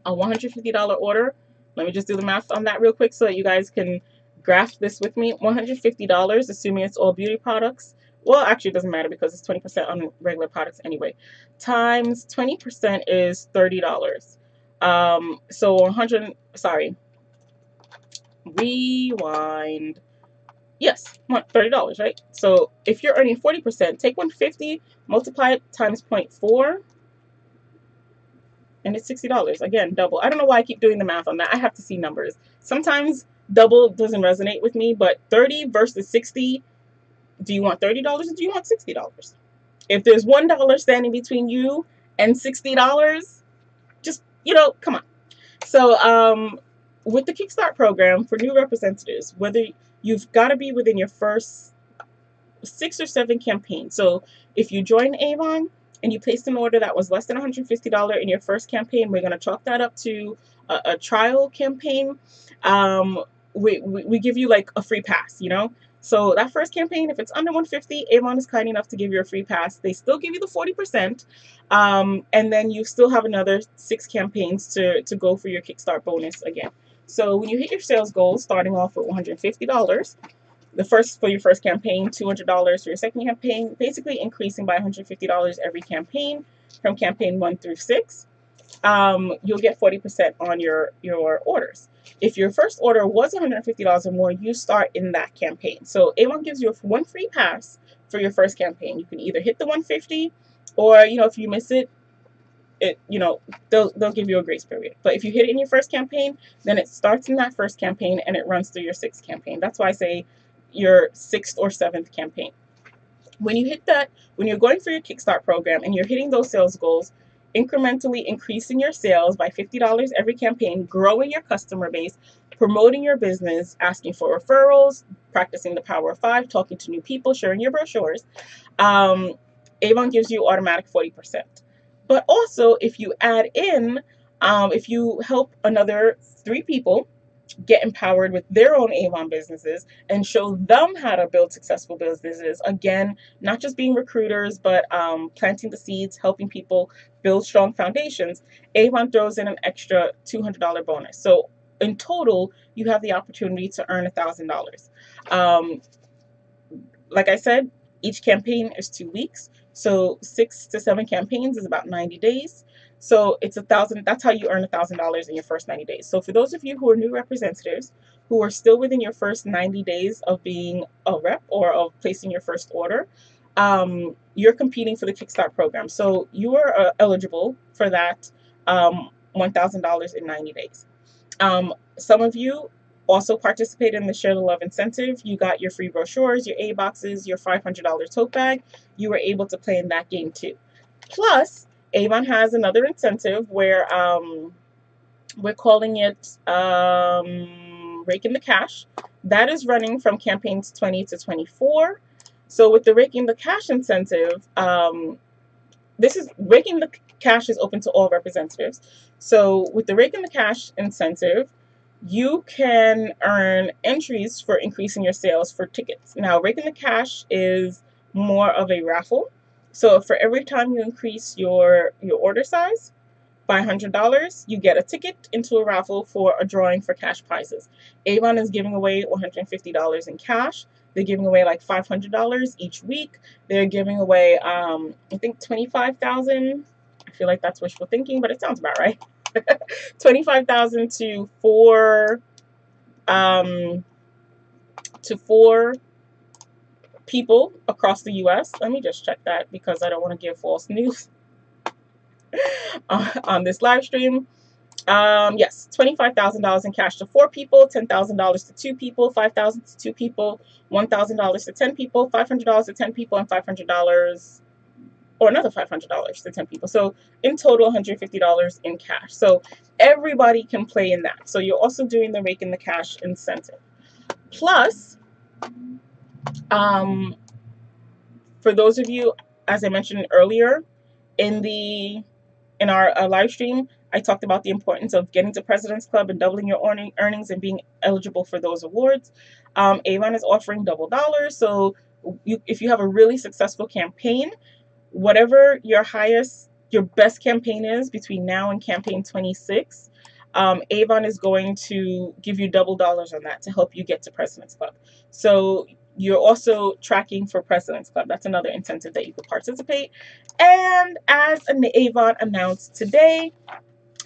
A $150 order, let me just do the math on that real quick so that you guys can grasp this with me. $150, assuming it's all beauty products. Well, actually, it doesn't matter because it's 20% on regular products anyway. Times 20% is $30. So 100, sorry, rewind. Yes, $30, right? So if you're earning 40%, take 150, multiply it times 0.4, and it's $60. Again, double. I don't know why I keep doing the math on that. I have to see numbers. Sometimes double doesn't resonate with me, but 30 versus 60, do you want $30 or do you want $60? If there's $1 standing between you and $60, just, come on. So, with the Kickstart program for new representatives, whether you've got to be within your first 6 or 7 campaigns. So if you join Avon and you placed an order that was less than $150 in your first campaign, we're going to chalk that up to a trial campaign. We give you like a free pass. So that first campaign, if it's under 150, Avon is kind enough to give you a free pass. They still give you the 40%, and then you still have another 6 campaigns to go for your Kickstart bonus again. So when you hit your sales goals, starting off with $150, for your first campaign, $200 for your second campaign, basically increasing by $150 every campaign from campaign 1 through 6. You'll get 40% on your orders. If your first order was $150 or more, you start in that campaign. So Avon gives you one free pass for your first campaign. You can either hit the 150, or if you miss it, they'll give you a grace period. But if you hit it in your first campaign, then it starts in that first campaign and it runs through your 6th campaign. That's why I say your 6th or 7th campaign. When you hit that, when you're going for your Kickstart program and you're hitting those sales goals, incrementally increasing your sales by $50 every campaign, growing your customer base, promoting your business, asking for referrals, practicing the power of 5, talking to new people, sharing your brochures, Avon gives you automatic 40%. But also, if you add in, if you help another 3 people get empowered with their own Avon businesses and show them how to build successful businesses. Again, not just being recruiters, but planting the seeds, helping people build strong foundations. Avon throws in an extra $200 bonus. So in total, you have the opportunity to earn $1,000. Like I said, each campaign is 2 weeks. So 6 to 7 campaigns is about 90 days. So it's $1,000. That's how you earn $1,000 in your first 90 days. So for those of you who are new representatives, who are still within your first 90 days of being a rep or of placing your first order, you're competing for the Kickstart program. So you are eligible for that $1,000 in 90 days. Some of you also participated in the Share the Love incentive. You got your free brochures, your A boxes, your $500 tote bag. You were able to play in that game too. Plus, Avon has another incentive where we're calling it Rake in the Cash. That is running from campaigns 20 to 24. So with the Rake in the Cash incentive, Raking the Cash is open to all representatives. So with the Rake in the Cash incentive, you can earn entries for increasing your sales for tickets. Now, Rake in the Cash is more of a raffle. So for every time you increase your order size by $100, you get a ticket into a raffle for a drawing for cash prizes. Avon is giving away $150 in cash. They're giving away like $500 each week. They're giving away, I think, $25,000. I feel like that's wishful thinking, but it sounds about right. $25,000 to four people across the U.S. Let me just check that because I don't want to give false news on this live stream. Yes, $25,000 in cash to 4 people, $10,000 to 2 people, $5,000 to 2 people, $1,000 to 10 people, $500 to 10 people, and $500 or another $500 to 10 people. So in total, $150 in cash. So everybody can play in that. So you're also doing the Rake in the Cash incentive. Plus, for those of you, as I mentioned earlier, in our live stream, I talked about the importance of getting to President's Club and doubling your earnings and being eligible for those awards. Avon is offering double dollars. So if you have a really successful campaign, whatever your best campaign is between now and campaign 26, Avon is going to give you double dollars on that to help you get to President's Club. So you're also tracking for President's Club. That's another incentive that you could participate. And as Avon announced today,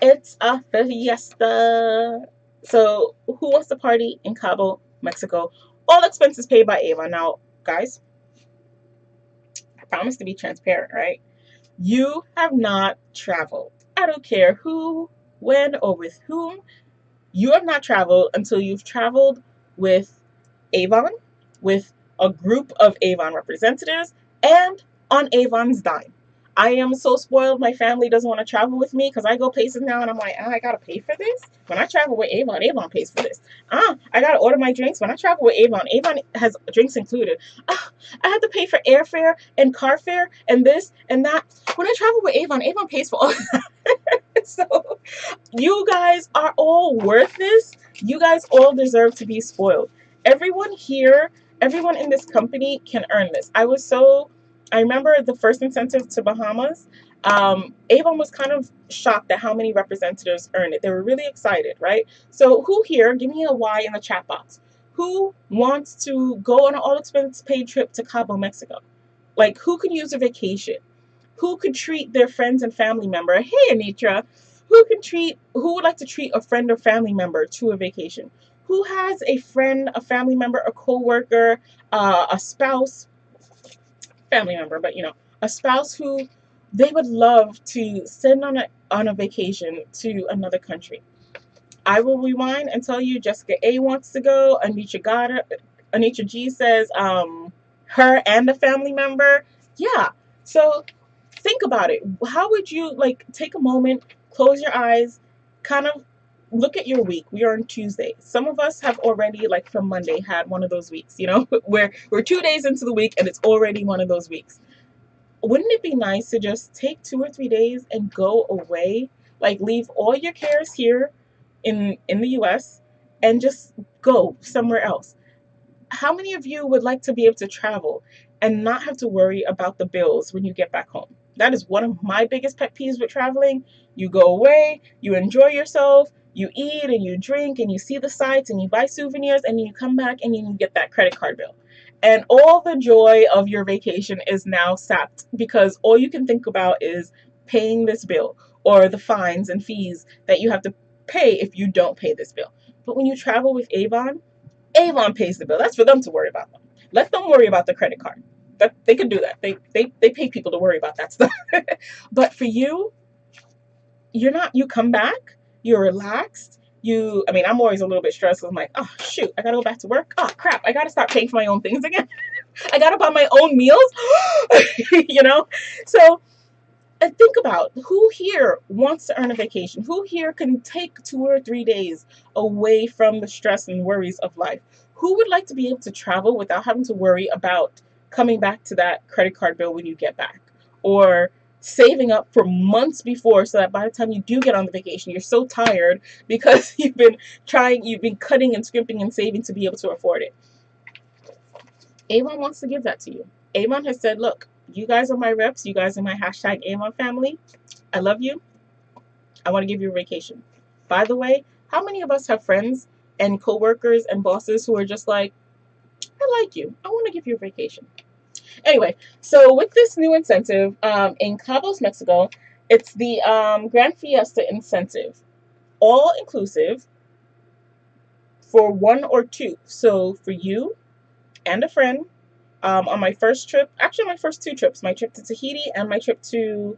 it's a fiesta. So who wants to party in Cabo, Mexico All expenses paid by Avon. Now, guys, I promise to be transparent, right? You have not traveled. I don't care who, when, or with whom. You have not traveled until you've traveled with Avon, with a group of Avon representatives, and on Avon's dime. I am so spoiled. My family doesn't want to travel with me because I go places now and I'm like, I gotta pay for this. When I travel with Avon, Avon pays for this. I gotta order my drinks. When I travel with Avon, Avon has drinks included. I have to pay for airfare and car fare and this and that. When I travel with Avon, Avon pays for all. So you guys are all worth this. You guys all deserve to be spoiled. Everyone here, everyone in this company can earn this. I remember the first incentive to Bahamas. Avon was kind of shocked at how many representatives earned it. They were really excited, right? So who here, give me a Y in the chat box. Who wants to go on an all expense paid trip to Cabo, Mexico? Like, who could use a vacation? Who could treat their friends and family member? Hey, Anitra, who would like to treat a friend or family member to a vacation? Who has a friend, a family member, a coworker, a spouse, family member, but a spouse who they would love to send on a vacation to another country? I will rewind and tell you Jessica A wants to go. Anitra G says her and a family member. Yeah. So think about it. How would you take a moment, close your eyes, kind of look at your week? We are on Tuesday. Some of us have already, from Monday, had one of those weeks, where we're 2 days into the week and it's already one of those weeks. Wouldn't it be nice to just take 2 or 3 days and go away? Like, leave all your cares here in the US and just go somewhere else. How many of you would like to be able to travel and not have to worry about the bills when you get back home? That is one of my biggest pet peeves with traveling. You go away, you enjoy yourself, you eat and you drink and you see the sights and you buy souvenirs, and then you come back and you get that credit card bill. And all the joy of your vacation is now sapped because all you can think about is paying this bill or the fines and fees that you have to pay if you don't pay this bill. But when you travel with Avon, Avon pays the bill. That's for them to worry about. Let them worry about the credit card. They can do that. They pay people to worry about that stuff. But for you, you're not. You come back. You're relaxed. I'm always a little bit stressed. I'm like, oh shoot, I gotta go back to work. Oh crap, I gotta start paying for my own things again. I gotta buy my own meals. So and think about who here wants to earn a vacation. Who here can take 2 or 3 days away from the stress and worries of life? Who would like to be able to travel without having to worry about coming back to that credit card bill when you get back, or saving up for months before so that by the time you do get on the vacation, you're so tired because you've been cutting and scrimping and saving to be able to afford it? Avon wants to give that to you. Avon has said, look, you guys are my reps. You guys are my hashtag Avon family. I love you. I want to give you a vacation. By the way, how many of us have friends and coworkers and bosses who are just like, I like you. I want to give you a vacation. Anyway, so with this new incentive in Cabos, Mexico, it's the Grand Fiesta incentive, all inclusive for 1 or 2. So for you and a friend, on my first trip, actually my first 2 trips, my trip to Tahiti and my trip to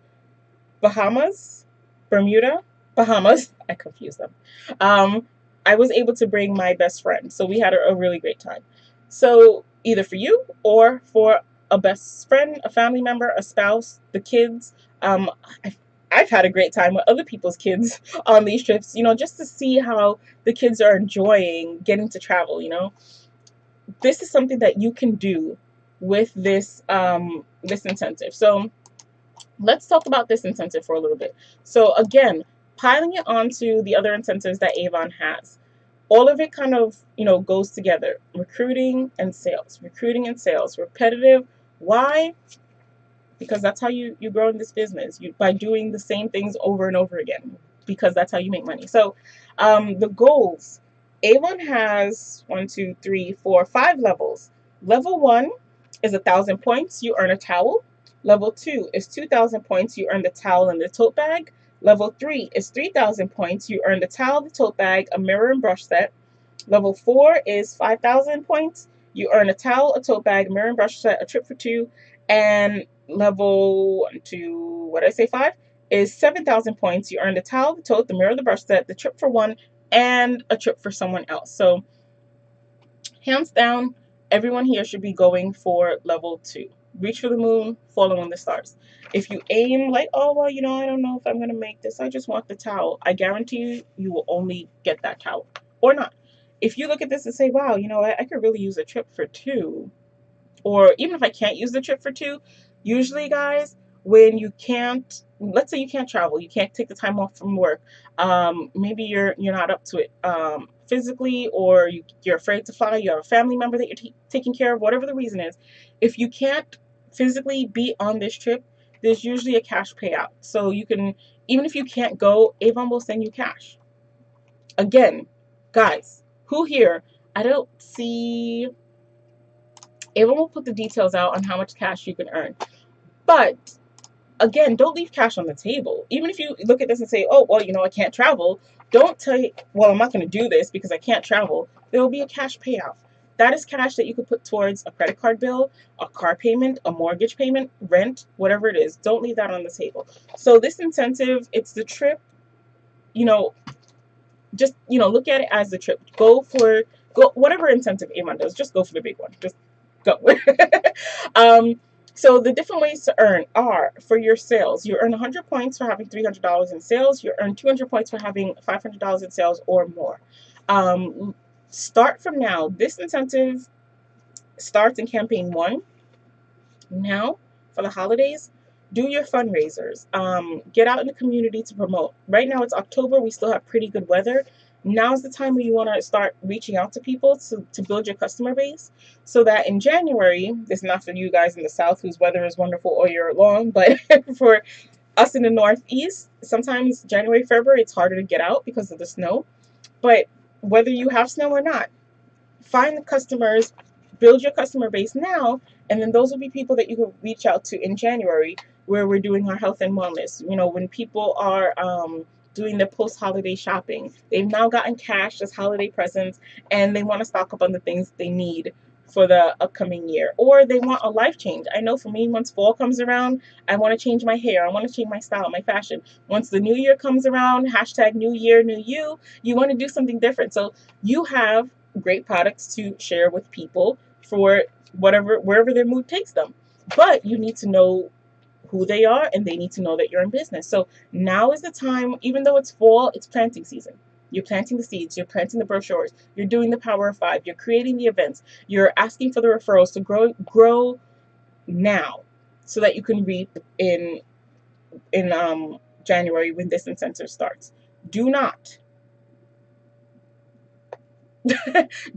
Bermuda, Bahamas, I confused them. I was able to bring my best friend. So we had a really great time. So either for you or for a best friend, a family member, a spouse, the kids. I've had a great time with other people's kids on these trips, just to see how the kids are enjoying getting to travel, This is something that you can do with this incentive. So let's talk about this incentive for a little bit. So again, piling it onto the other incentives that Avon has. All of it kind of, goes together. Recruiting and sales. Repetitive. Why? Because that's how you grow in this business. By doing the same things over and over again. Because that's how you make money. So the goals. Avon has 1, 2, 3, 4, 5 levels. Level 1 is 1,000 points. You earn a towel. Level 2 is 2,000 points. You earn the towel and the tote bag. Level 3 is 3,000 points. You earn the towel, the tote bag, a mirror and brush set. Level 4 is 5,000 points. You earn a towel, a tote bag, a mirror and brush set, a trip for two, and level 1 to, what did I say, 5? Is 7,000 points. You earn the towel, the tote, the mirror, the brush set, the trip for one, and a trip for someone else. So hands down, everyone here should be going for level 2. Reach for the moon, following the stars. If you aim like, oh, well, I don't know if I'm going to make this, I just want the towel, I guarantee you, you will only get that towel. Or not. If you look at this and say, wow, I could really use a trip for 2, or even if I can't use the trip for 2, usually, guys, when you can't, let's say you can't travel, you can't take the time off from work, maybe you're not up to it physically, or you're afraid to fly, you have a family member that you're taking care of, whatever the reason is. If you can't physically be on this trip, there's usually a cash payout. So you can, even if you can't go, Avon will send you cash. Again, guys, who here, I don't see, Avon will put the details out on how much cash you can earn. But again, don't leave cash on the table. Even if you look at this and say, oh, well, I can't travel, don't tell you, well, I'm not going to do this because I can't travel. There will be a cash payout. That is cash that you could put towards a credit card bill, a car payment, a mortgage payment, rent, whatever it is. Don't leave that on the table. So this incentive, it's the trip, just, look at it as the trip. Go whatever incentive Avon does, just go for the big one. Just go. So the different ways to earn are for your sales. You earn 100 points for having $300 in sales. You earn 200 points for having $500 in sales or more. Start from now. This incentive starts in campaign 1. Now, for the holidays, do your fundraisers. Get out in the community to promote. Right now it's October. We still have pretty good weather. Now's the time where you want to start reaching out to people to build your customer base, so that in January, this is not for you guys in the South whose weather is wonderful all year long, but for us in the Northeast, sometimes January, February, it's harder to get out because of the snow. But whether you have snow or not, find the customers, build your customer base now, and then those will be people that you can reach out to in January, where we're doing our health and wellness. When people are doing their post-holiday shopping, they've now gotten cash as holiday presents, and they want to stock up on the things they need for the upcoming year, or they want a life change. I know for me, once fall comes around, I want to change my hair, I want to change my style, my fashion. Once the new year comes around, hashtag new year, new you want to do something different. So you have great products to share with people for wherever their mood takes them. But you need to know who they are, and they need to know that you're in business. So now is the time, even though it's fall, it's planting season. You're planting the seeds, you're planting the brochures, you're doing the Power of 5, you're creating the events, you're asking for the referrals to grow now, so that you can reap in January when this incentive starts. Do not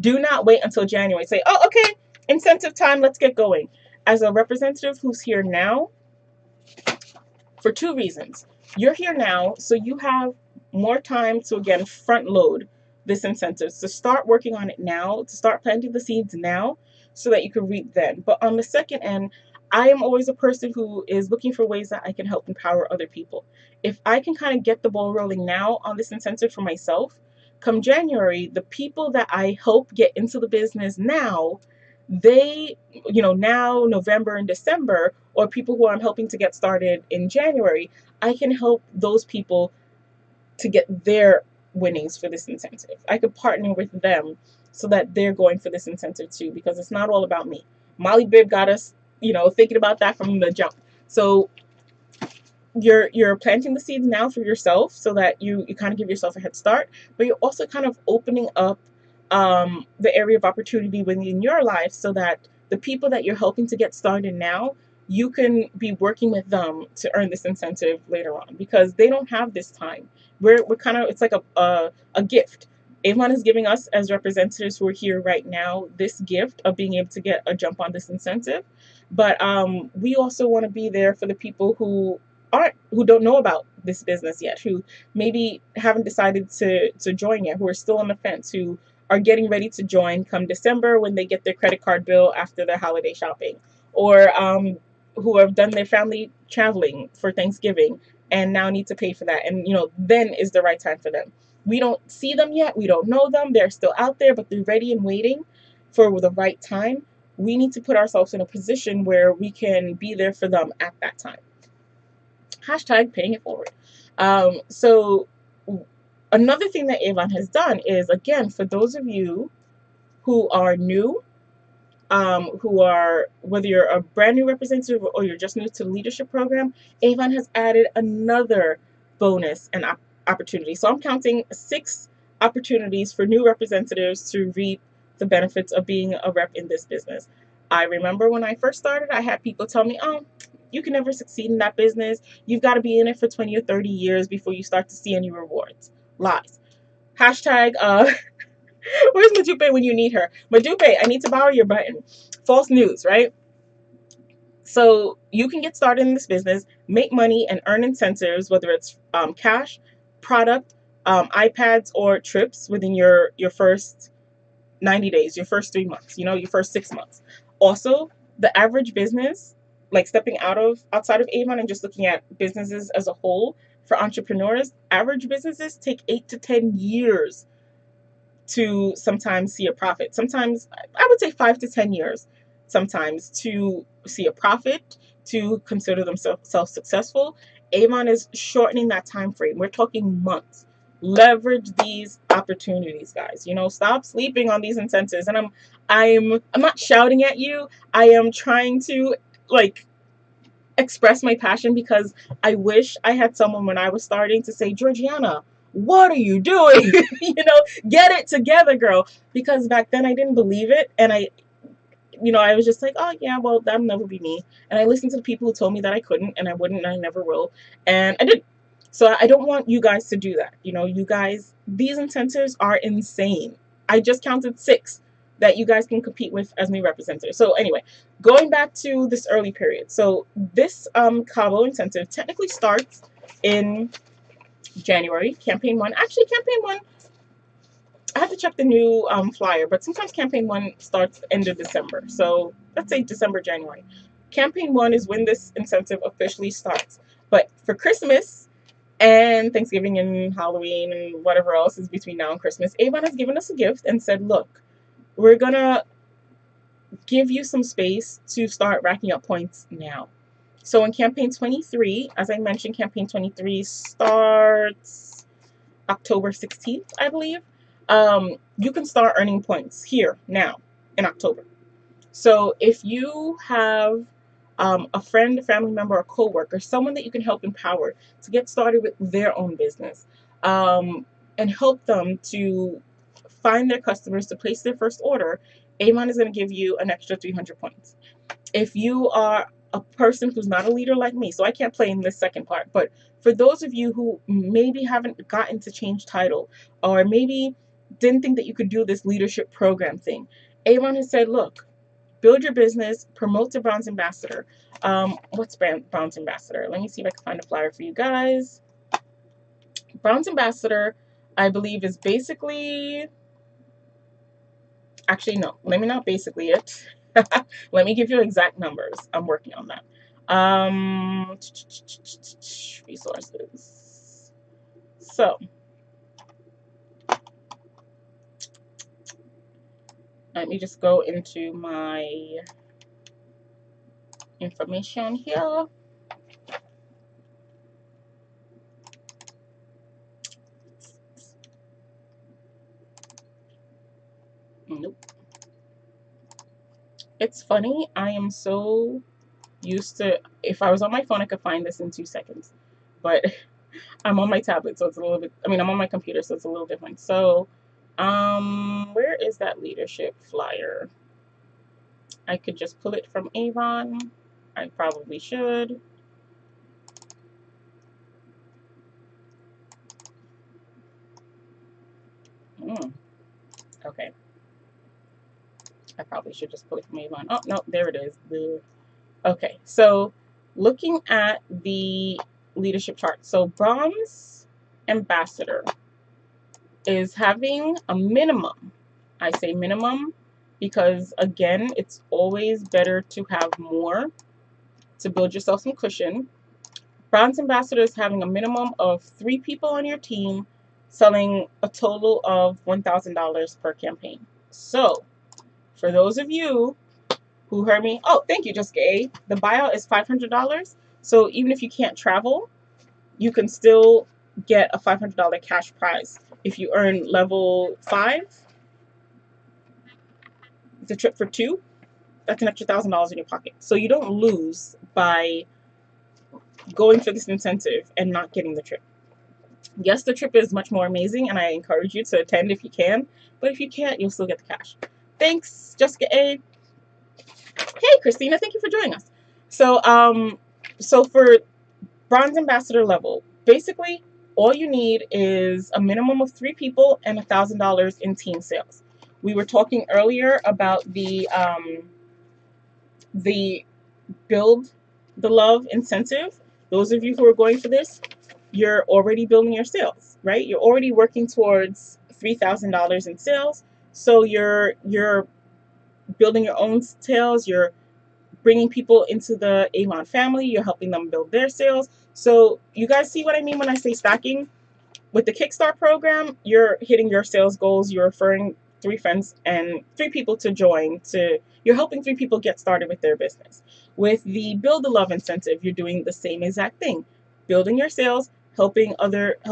do not wait until January. Say, oh, okay, incentive time, let's get going. As a representative who's here now, for 2 reasons. You're here now, so you have more time to, again, front load this incentive, to start working on it now, to start planting the seeds now, so that you can reap then. But on the second end, I am always a person who is looking for ways that I can help empower other people. If I can kind of get the ball rolling now on this incentive for myself, come January, the people that I help get into the business now, they, now November and December, or people who I'm helping to get started in January, I can help those people to get their winnings for this incentive. I could partner with them so that they're going for this incentive too, because it's not all about me. Molly Bibb got us, thinking about that from the jump. So you're planting the seeds now for yourself, so that you kind of give yourself a head start, but you're also kind of opening up the area of opportunity within your life, so that the people that you're helping to get started now, you can be working with them to earn this incentive later on, because they don't have this time. We're kind of, it's like a gift. Avon is giving us, as representatives who are here right now, this gift of being able to get a jump on this incentive. But we also want to be there for the people who don't know about this business yet, who maybe haven't decided to join yet, who are still on the fence, who are getting ready to join come December when they get their credit card bill after their holiday shopping, or who have done their family traveling for Thanksgiving and now need to pay for that. And, then is the right time for them. We don't see them yet. We don't know them. They're still out there, but they're ready and waiting. for the right time, we need to put ourselves in a position where we can be there for them at that time. Hashtag paying it forward. So another thing that Avon has done is, again, for those of you who are new, who are, whether you're a brand new representative or you're just new to the leadership program, Avon has added another bonus and opportunity. So I'm counting 6 opportunities for new representatives to reap the benefits of being a rep in this business. I remember when I first started, I had people tell me, oh, you can never succeed in that business. You've got to be in it for 20 or 30 years before you start to see any rewards. Lies. Hashtag where's Madupe when you need her? Madupe, I need to borrow your button. False news, right? So you can get started in this business, make money, and earn incentives, whether it's cash, product, iPads, or trips within your first 90 days, your first 3 months, your first 6 months. Also, the average business, like stepping outside of Avon and just looking at businesses as a whole, for entrepreneurs, average businesses take 8 to 10 years to sometimes see a profit. Sometimes I would say 5 to 10 years sometimes to see a profit, to consider themselves successful. Avon is shortening that time frame. We're talking months. Leverage these opportunities, guys. Stop sleeping on these incentives. And I'm not shouting at you. I am trying to, like, express my passion, because I wish I had someone when I was starting to say, Georgiana, what are you doing? Get it together, girl. Because back then I didn't believe it. And I was just like, oh yeah, well, that'll never be me. And I listened to the people who told me that I couldn't, and I wouldn't, and I never will. And I didn't. So I don't want you guys to do that. You guys, these incentives are insane. I just counted 6 that you guys can compete with as new representatives. So anyway, going back to this early period. So this Cabo incentive technically starts in January, campaign 1. Actually, campaign 1, I have to check the new flyer, but sometimes campaign 1 starts end of December. So let's say December, January. Campaign 1 is when this incentive officially starts. But for Christmas and Thanksgiving and Halloween and whatever else is between now and Christmas, Avon has given us a gift and said, look, we're going to give you some space to start racking up points now. So in campaign 23, as I mentioned, campaign 23 starts October 16th, I believe. You can start earning points here now in October. So if you have a friend, a family member, a coworker, someone that you can help empower to get started with their own business, and help them to find their customers to place their first order, Avon is going to give you an extra 300 points. If you are a person who's not a leader like me, so I can't play in this second part, but for those of you who maybe haven't gotten to change title, or maybe didn't think that you could do this leadership program thing, Avon has said, look, build your business, promote to Bronze Ambassador. What's Bronze Ambassador? Let me see if I can find a flyer for you guys. Bronze Ambassador, I believe, is basically, actually, no, let me not basically it. Let me give you exact numbers. I'm working on that. Resources. So, let me just go into my information here. Nope. It's funny. I am so used to, if I was on my phone, I could find this in 2 seconds. But I'm on my tablet, so it's a little bit, I'm on my computer, so it's a little different. So, where is that leadership flyer? I could just pull it from Avon. I probably should. Okay. I probably should just pull it from Avon. Oh, no, there it is. Okay, so looking at the leadership chart. So Bronze Ambassador is having a minimum. I say minimum because, again, it's always better to have more to build yourself some cushion. Bronze Ambassador is having a minimum of 3 people on your team, selling a total of $1,000 per campaign. So For those of you who heard me, oh, thank you, Jessica A. The buyout is $500. So even if you can't travel, you can still get a $500 cash prize. If you earn level 5, it's a trip for 2. That's an extra $1,000 in your pocket. So you don't lose by going for this incentive and not getting the trip. Yes, the trip is much more amazing, and I encourage you to attend if you can. But if you can't, you'll still get the cash. Thanks, Jessica A. Hey, Christina, thank you for joining us. So for bronze ambassador level, basically all you need is a minimum of 3 people and $1,000 in team sales. We were talking earlier about the build the love incentive. Those of you who are going for this, you're already building your sales, right? You're already working towards $3,000 in sales. So you're building your own sales. You're bringing people into the Avon family. You're helping them build their sales. So you guys see what I mean when I say stacking? With the Kickstart program, you're hitting your sales goals. You're referring 3 friends and 3 people to join. You're helping 3 people get started with their business. With the Build the Love incentive, you're doing the same exact thing. Building your sales, helping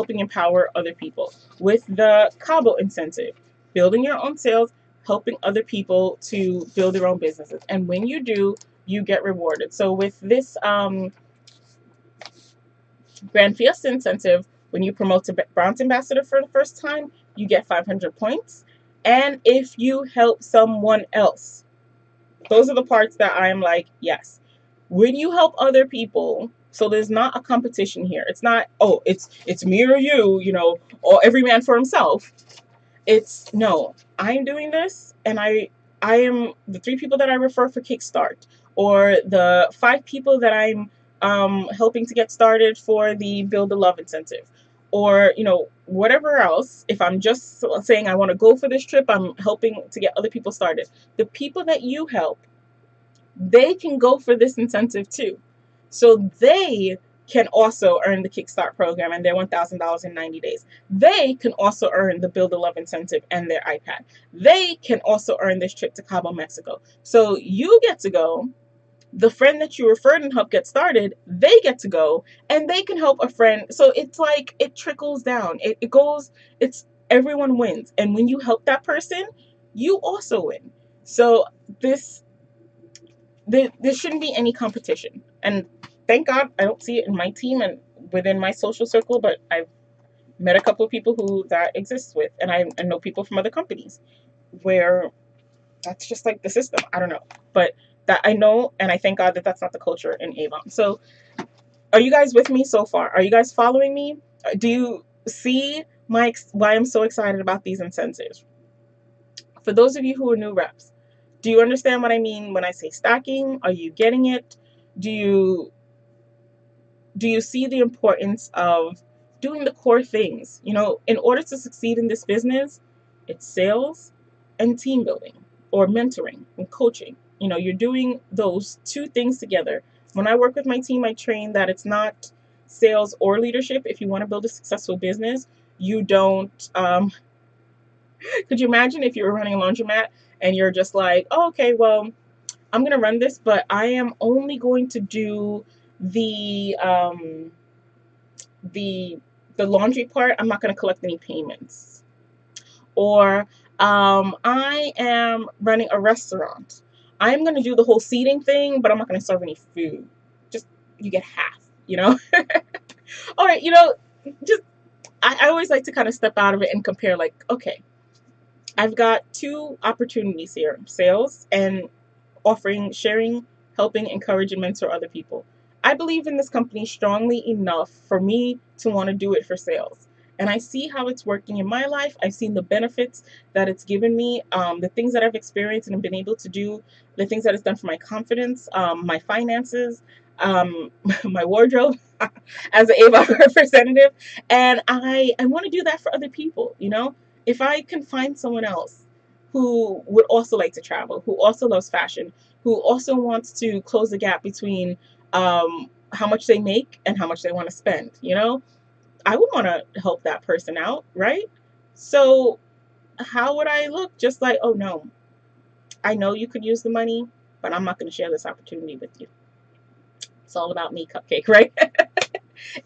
empower other people. With the Cabo incentive, building your own sales, helping other people to build their own businesses. And when you do, you get rewarded. So with this Grand Fiesta incentive, when you promote to bronze ambassador for the first time, you get 500 points. And if you help someone else, those are the parts that I'm like, yes. When you help other people, so there's not a competition here. It's not, oh, it's me or you, or every man for himself. It's no, I'm doing this, and I am the 3 people that I refer for Kickstart, or the 5 people that I'm helping to get started for the Build the Love incentive, or whatever else. If I'm just saying I want to go for this trip, I'm helping to get other people started. The people that you help, they can go for this incentive too, so they can also earn the Kickstart program and their $1,000 in 90 days. They can also earn the Build a Love incentive and their iPad. They can also earn this trip to Cabo, Mexico. So you get to go. The friend that you referred and helped get started, they get to go, and they can help a friend. So it's like it trickles down. It goes, everyone wins. And when you help that person, you also win. So there shouldn't be any competition. And thank God I don't see it in my team and within my social circle, but I've met a couple of people who that exists with, and I know people from other companies where that's just like the system. I don't know, but that I know, and I thank God that that's not the culture in Avon. So are you guys with me so far? Are you guys following me? Do you see why I'm so excited about these incentives? For those of you who are new reps, do you understand what I mean when I say stacking? Are you getting it? Do you see the importance of doing the core things? In order to succeed in this business, it's sales and team building, or mentoring and coaching. You're doing those 2 things together. When I work with my team, I train that it's not sales or leadership. If you want to build a successful business, you don't could you imagine if you were running a laundromat and you're just like, oh, okay, well, I'm going to run this, but I am only going to do the the laundry part. I'm not going to collect any payments. Or I am running a restaurant. I'm going to do the whole seating thing, but I'm not going to serve any food. Just you get half. All right, just I always like to kind of step out of it and compare, like, okay, I've got 2 opportunities here: sales and sharing, helping, encourage, and mentor other people. I believe in this company strongly enough for me to want to do it for sales. And I see how it's working in my life. I've seen the benefits that it's given me, the things that I've experienced and have been able to do, the things that it's done for my confidence, my finances, my wardrobe as an Avon representative. And I want to do that for other people. If I can find someone else who would also like to travel, who also loves fashion, who also wants to close the gap between how much they make and how much they want to spend. I would want to help that person out, right? So how would I look? Just like, oh no, I know you could use the money, but I'm not going to share this opportunity with you. It's all about me, cupcake, right?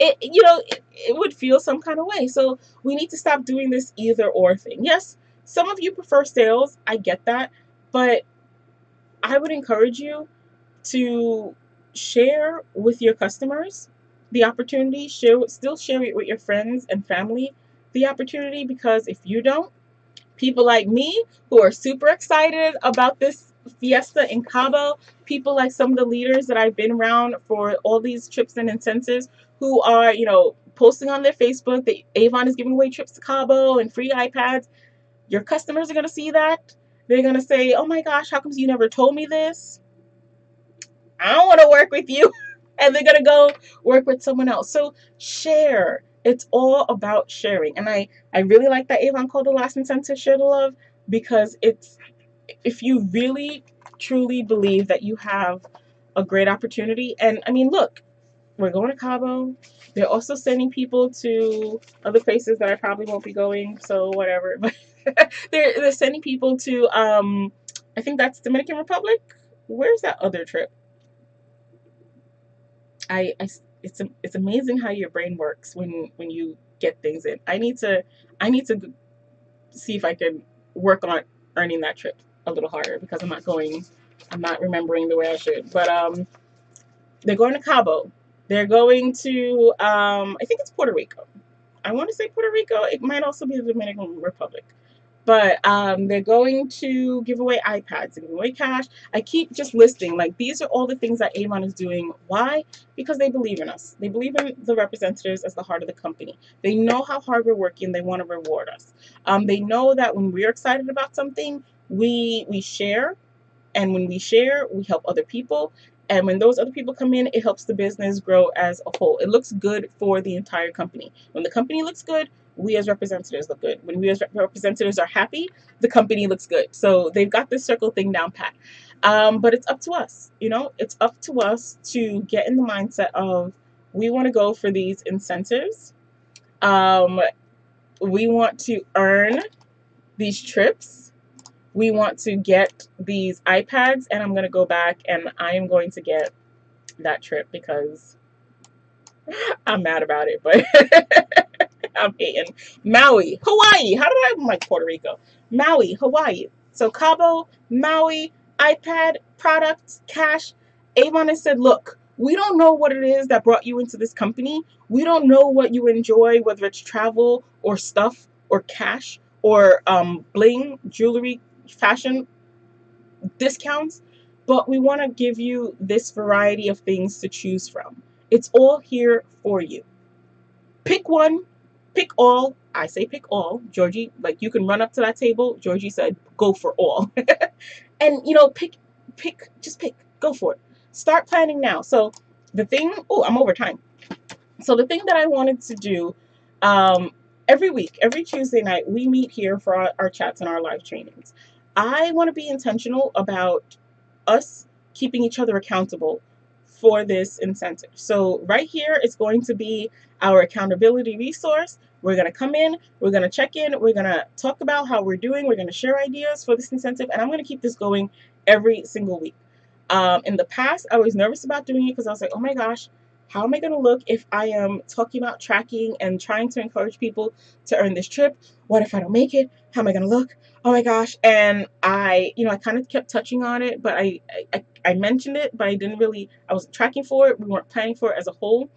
It would feel some kind of way. So we need to stop doing this either or thing. Yes, some of you prefer sales. I get that. But I would encourage you to share with your customers the opportunity, still share it with your friends and family, the opportunity, because if you don't, people like me who are super excited about this fiesta in Cabo, people like some of the leaders that I've been around for all these trips and incentives who are, posting on their Facebook that Avon is giving away trips to Cabo and free iPads. Your customers are going to see that. They're going to say, oh my gosh, how come you never told me this? I don't want to work with you. And they're going to go work with someone else. So share. It's all about sharing. And I really like that Avon called the last incentive Share the Love, because it's, if you really truly believe that you have a great opportunity. And I mean, look, we're going to Cabo. They're also sending people to other places that I probably won't be going, so whatever. But they're sending people to I think that's Dominican Republic. Where's that other trip? It's amazing how your brain works when you get things in. I need to see if I can work on earning that trip a little harder, because I'm not remembering the way I should. But they're going to Cabo. They're going to I think it's Puerto Rico. I want to say Puerto Rico. It might also be the Dominican Republic. But they're going to give away iPads, give away cash. I keep just listing, like, these are all the things that Avon is doing. Why? Because they believe in us. They believe in the representatives as the heart of the company. They know how hard we're working. They want to reward us. They know that when we're excited about something, we share. And when we share, we help other people. And when those other people come in, it helps the business grow as a whole. It looks good for the entire company. When the company looks good, we as representatives look good. When we as representatives are happy, the company looks good. So they've got this circle thing down pat. But it's up to us. It's up to us to get in the mindset of, we want to go for these incentives. We want to earn these trips. We want to get these iPads, and I'm going to go back and I am going to get that trip because I'm mad about it, but I'm hating. Maui, Hawaii. How did I like Puerto Rico? Maui, Hawaii. So Cabo, Maui, iPad, products, cash. Avon has said, look, we don't know what it is that brought you into this company. We don't know what you enjoy, whether it's travel or stuff or cash or bling, jewelry, fashion, discounts, but we want to give you this variety of things to choose from. It's all here for you. Pick one, pick all. I say pick all. Georgie, like, you can run up to that table. Georgie said, go for all. And, just pick, go for it. Start planning now. So I'm over time. So the thing that I wanted to do, every week, every Tuesday night, we meet here for our chats and our live trainings. I want to be intentional about us keeping each other accountable for this incentive. So right here is going to be our accountability resource. We're going to come in, we're going to check in, we're going to talk about how we're doing, we're going to share ideas for this incentive, and I'm going to keep this going every single week. In the past, I was nervous about doing it because I was like, oh my gosh, how am I going to look if I am talking about tracking and trying to encourage people to earn this trip? What if I don't make it? How am I going to look? Oh my gosh. And I kind of kept touching on it, but I mentioned it, but I wasn't tracking for it. We weren't planning for it as a whole.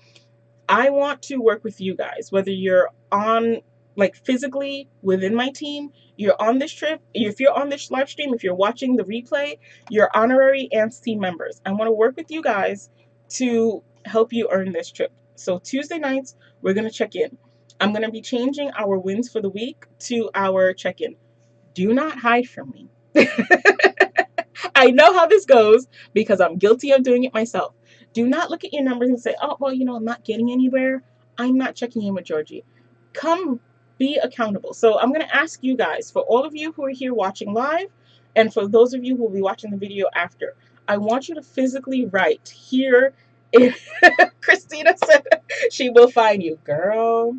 I want to work with you guys, whether you're on, like, physically within my team, you're on this trip, if you're on this live stream, if you're watching the replay, you're honorary ANTS team members. I want to work with you guys to help you earn this trip. So Tuesday nights, we're going to check in. I'm going to be changing our wins for the week to our check-in. Do not hide from me. I know how this goes because I'm guilty of doing it myself. Do not look at your numbers and say, oh, well, I'm not getting anywhere. I'm not checking in with Georgie. Come be accountable. So I'm going to ask you guys, for all of you who are here watching live, and for those of you who will be watching the video after, I want you to physically write here. Christina said she will find you, girl.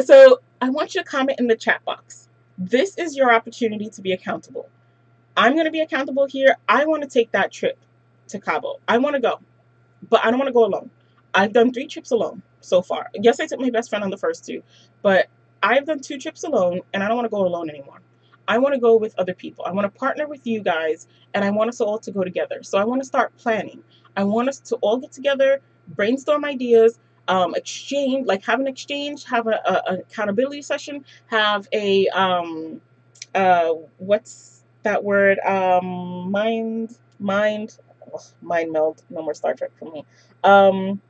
So I want you to comment in the chat box. This is your opportunity to be accountable. I'm going to be accountable here. I want to take that trip to Cabo. I want to go, but I don't want to go alone. I've done 3 trips alone so far. Yes, I took my best friend on the first 2, but I've done 2 trips alone, and I don't want to go alone anymore. I want to go with other people. I want to partner with you guys, and I want us all to go together. So I want to start planning. I want us to all get together, brainstorm ideas, exchange, like have an exchange, have an accountability session, have a what's that word? Mind meld. No more Star Trek for me. Um,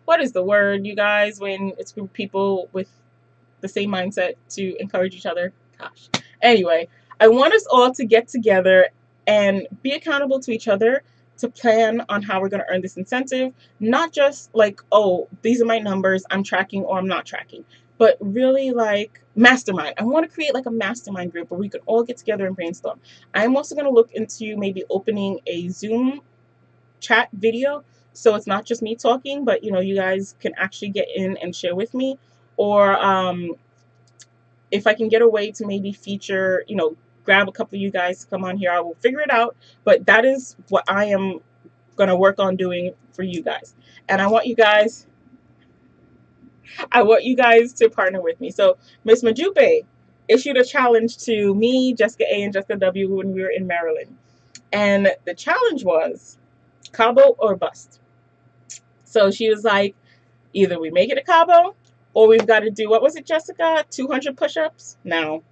what is the word, you guys, when it's group of people with the same mindset to encourage each other? Gosh. Anyway, I want us all to get together and be accountable to each other to plan on how we're going to earn this incentive. Not just like, oh, these are my numbers, I'm tracking or I'm not tracking, but really like mastermind. I want to create like a mastermind group where we can all get together and brainstorm. I'm also going to look into maybe opening a Zoom chat video, so it's not just me talking, but you guys can actually get in and share with me. Or if I can get a way to maybe feature, grab a couple of you guys to come on here, I will figure it out. But that is what I am going to work on doing for you guys. And I want you guys to partner with me. So Miss Majupe issued a challenge to me, Jessica A, and Jessica W when we were in Maryland. And the challenge was Cabo or bust. So she was like, either we make it to Cabo or we've got to do, what was it, Jessica? 200 push-ups? Now,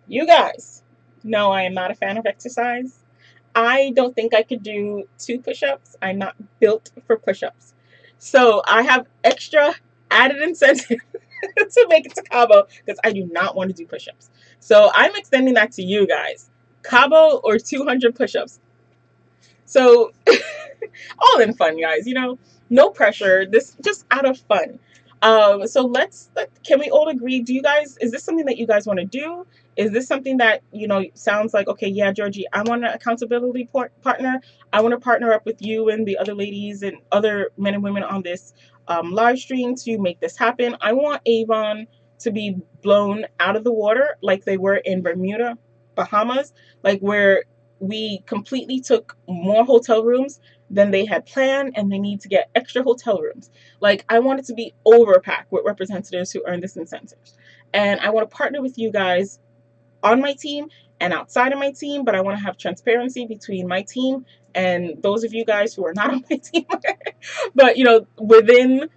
you guys know I am not a fan of exercise. I don't think I could do 2 push-ups. I'm not built for push-ups. So I have extra added incentive to make it to Cabo because I do not want to do push-ups. So I'm extending that to you guys. Cabo or 200 push-ups. So all in fun, guys. No pressure. This just out of fun. So can we all agree? Is this something that you guys want to do? Is this something that sounds like, okay, yeah, Georgie, I want an accountability partner. I want to partner up with you and the other ladies and other men and women on this live stream to make this happen. I want Avon to be blown out of the water like they were in Bermuda, Bahamas, like where we completely took more hotel rooms than they had planned, and they need to get extra hotel rooms. Like, I want it to be overpacked with representatives who earn this incentive. And I want to partner with you guys on my team and outside of my team, but I want to have transparency between my team and those of you guys who are not on my team. But, within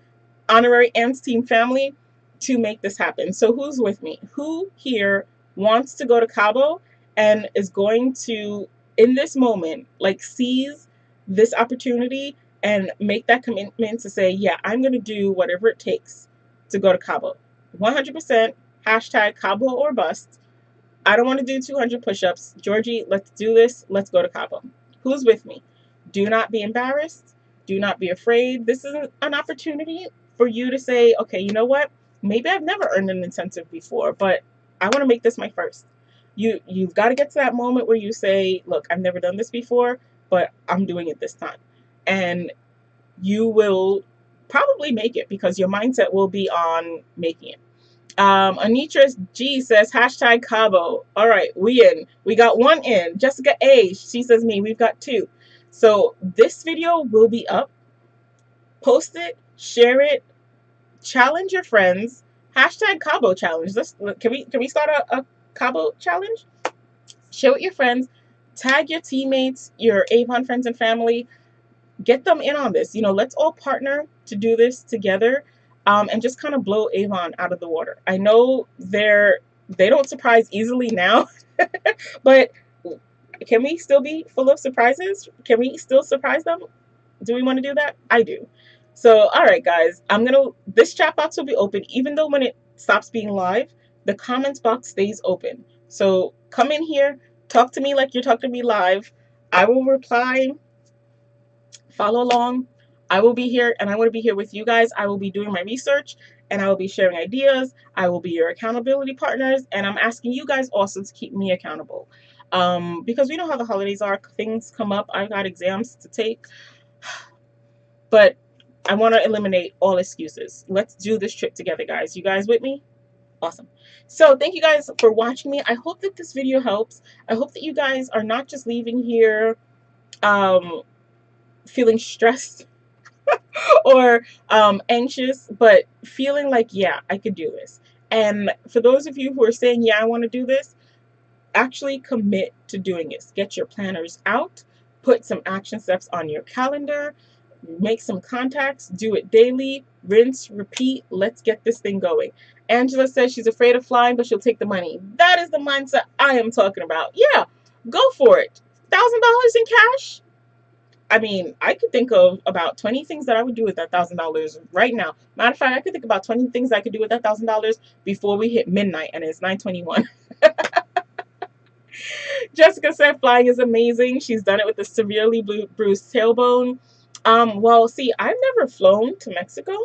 Honorary Ants Team family to make this happen. So who's with me? Who here wants to go to Cabo and is going to, in this moment, like seize this opportunity and make that commitment to say, yeah, I'm going to do whatever it takes to go to Cabo. 100% hashtag Cabo or bust. I don't want to do 200 push-ups. Georgie, let's do this. Let's go to Cabo. Who's with me? Do not be embarrassed. Do not be afraid. This is an opportunity for you to say, okay, you know what? Maybe I've never earned an incentive before, but I want to make this my first. You've got to get to that moment where you say, look, I've never done this before, but I'm doing it this time. And you will probably make it because your mindset will be on making it. Anitra G says hashtag Cabo. All right, we in. We got 1 in. Jessica A, she says me. We've got 2. So this video will be up. Post it, share it, challenge your friends. Hashtag Cabo challenge. Can we start a Cabo challenge? Share with your friends. Tag your teammates, your Avon friends and family. Get them in on this. Let's all partner to do this together, and just kind of blow Avon out of the water. I know they don't surprise easily now, but can we still be full of surprises? Can we still surprise them? Do we want to do that? I do. So, all right, guys, this chat box will be open, even though when it stops being live, the comments box stays open. So come in here, talk to me like you're talking to me live. I will reply. Follow along. I will be here, and I want to be here with you guys. I will be doing my research, and I will be sharing ideas. I will be your accountability partners, and I'm asking you guys also to keep me accountable. Because we know how the holidays are. Things come up. I've got exams to take. But I want to eliminate all excuses. Let's do this trip together, guys. You guys with me? Awesome. So thank you guys for watching me. I hope that this video helps. I hope that you guys are not just leaving here feeling stressed or anxious, but feeling like, yeah, I could do this. And for those of you who are saying, yeah, I want to do this, actually commit to doing this. Get your planners out, put some action steps on your calendar, make some contacts, do it daily, rinse, repeat. Let's get this thing going. Angela says she's afraid of flying, but she'll take the money. That is the mindset I am talking about. Yeah, go for it. $1,000 in cash? I mean, I could think of about 20 things that I would do with that $1,000 right now. Matter of fact, I could think about 20 things I could do with that $1,000 before we hit midnight, and it's 9:21. Jessica said flying is amazing. She's done it with a severely bruised tailbone. Well, see, I've never flown to Mexico.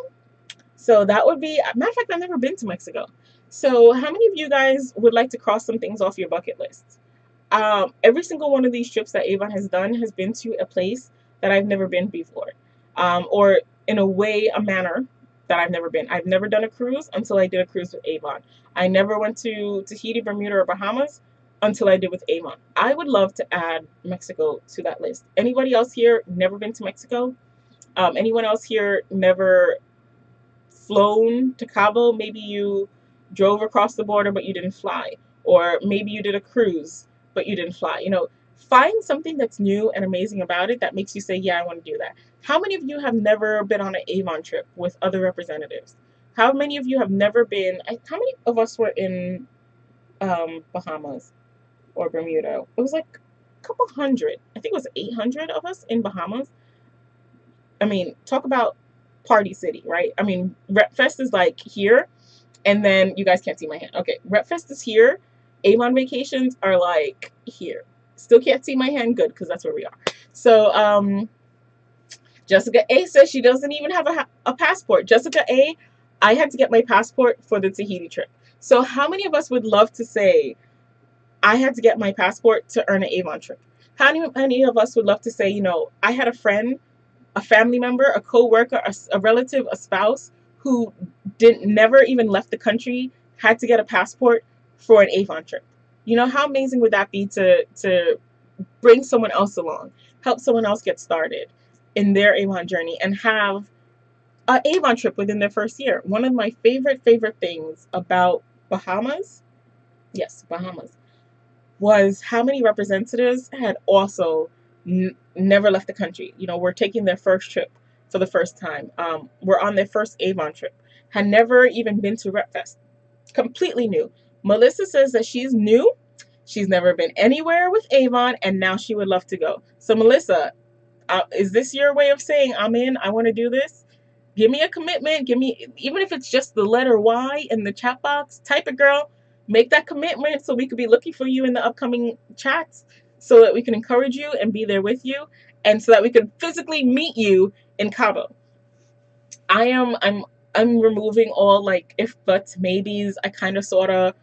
So that would be, matter of fact, I've never been to Mexico. So how many of you guys would like to cross some things off your bucket list? Every single one of these trips that Avon has done has been to a place that I've never been before. Or in a way, a manner that I've never been. I've never done a cruise until I did a cruise with Avon. I never went to Tahiti, Bermuda, or Bahamas until I did with Avon. I would love to add Mexico to that list. Anybody else here never been to Mexico? Anyone else here never flown to Cabo? Maybe you drove across the border but you didn't fly, or maybe you did a cruise but you didn't fly. You know, find something that's new and amazing about it that makes you say, yeah, I want to do that. How many of you have never been on an Avon trip with other representatives? How many of you have never been, how many of us were in Bahamas or Bermuda? It was like a couple hundred. I think it was 800 of us in Bahamas. I mean, talk about party city, right? I mean, Repfest is like here, and then you guys can't see my hand. Okay, Repfest is here. Avon vacations are like here. Still can't see my hand, good, because that's where we are. So, Jessica A says she doesn't even have a passport. Jessica A, I had to get my passport for the Tahiti trip. So how many of us would love to say, I had to get my passport to earn an Avon trip? How many of us would love to say, you know, I had a friend, a family member, a co-worker, a relative, a spouse who never even left the country, had to get a passport for an Avon trip. You know, how amazing would that be to bring someone else along, help someone else get started in their Avon journey and have an Avon trip within their first year. One of my favorite things about Bahamas, yes, Bahamas, was how many representatives had also never left the country. You know, we're taking their first trip for the first time. We're on their first Avon trip. Had never even been to Repfest. Completely new. Melissa says that she's new. She's never been anywhere with Avon, and now she would love to go. So Melissa, is this your way of saying I'm in? I want to do this? Give me a commitment. Give me, even if it's just the letter Y in the chat box, type it, girl. Make that commitment so we could be looking for you in the upcoming chats so that we can encourage you and be there with you and so that we can physically meet you in Cabo. I'm removing all like if, buts, maybes. I kind of, sort of,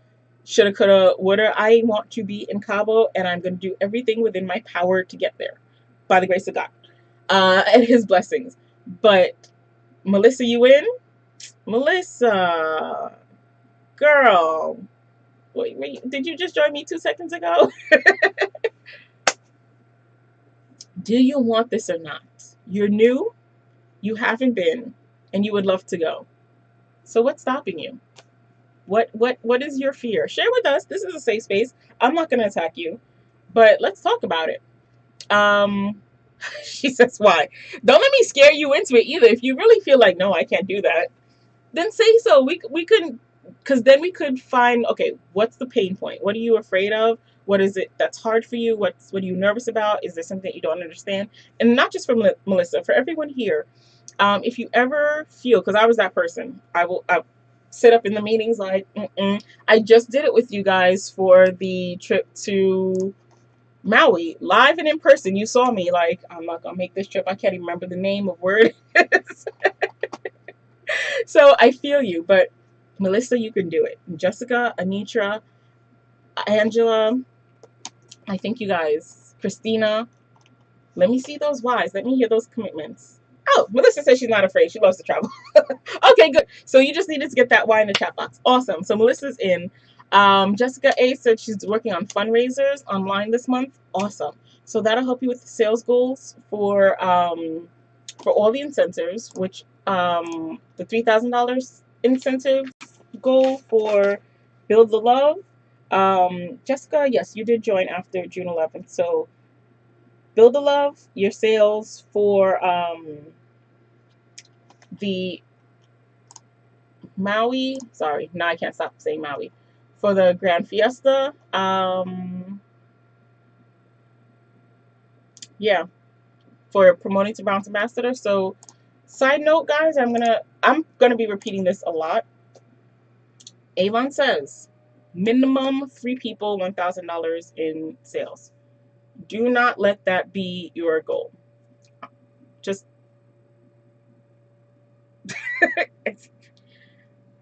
shoulda, coulda, woulda. I want to be in Cabo, and I'm going to do everything within my power to get there by the grace of God and his blessings. But Melissa, you in? Melissa, girl, wait, did you just join me 2 seconds ago? Do you want this or not? You're new, you haven't been, and you would love to go. So what's stopping you? What is your fear? Share with us. This is a safe space. I'm not going to attack you, but let's talk about it. She says, why? Don't let me scare you into it either. If you really feel like, no, I can't do that, then say so. We could, because then we could find, okay, what's the pain point? What are you afraid of? What is it that's hard for you? What are you nervous about? Is there something that you don't understand? And not just for Melissa, for everyone here. If you ever feel, because I was that person, I sit up in the meetings like, I just did it with you guys for the trip to Maui, live and in person. You saw me like, I'm not gonna make this trip. I can't even remember the name of where it is. So I feel you, but Melissa, you can do it. Jessica, Anitra, Angela, I think you guys, Christina, let me see those whys. Let me hear those commitments. Oh, Melissa says she's not afraid. She loves to travel. Okay, good. So you just needed to get that Y in the chat box. Awesome. So Melissa's in. Jessica A said she's working on fundraisers online this month. Awesome. So that'll help you with the sales goals for all the incentives, which the $3,000 incentive goal for Build the Love. Jessica, yes, you did join after June 11th. So Build the Love, your sales for the Maui. Sorry, now I can't stop saying Maui. For the Grand Fiesta. Yeah, for promoting to Bounce Ambassador. So, side note, guys, I'm gonna be repeating this a lot. Avon says minimum 3 people, $1,000 in sales. Do not let that be your goal. Just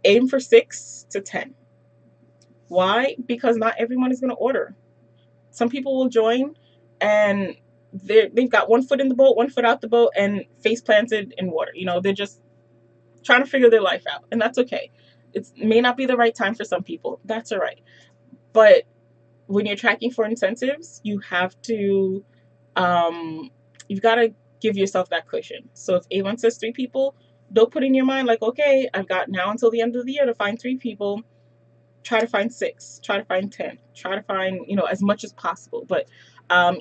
aim for 6 to 10. Why? Because not everyone is going to order. Some people will join and they've got 1 foot in the boat, 1 foot out the boat, and face planted in water. You know, they're just trying to figure their life out, and that's okay. It may not be the right time for some people. That's all right. But when you're tracking for incentives, you have to, you've got to give yourself that cushion. So if Avon says 3 people, don't put in your mind like, okay, I've got now until the end of the year to find 3 people. Try to find 6, try to find 10, try to find, as much as possible. But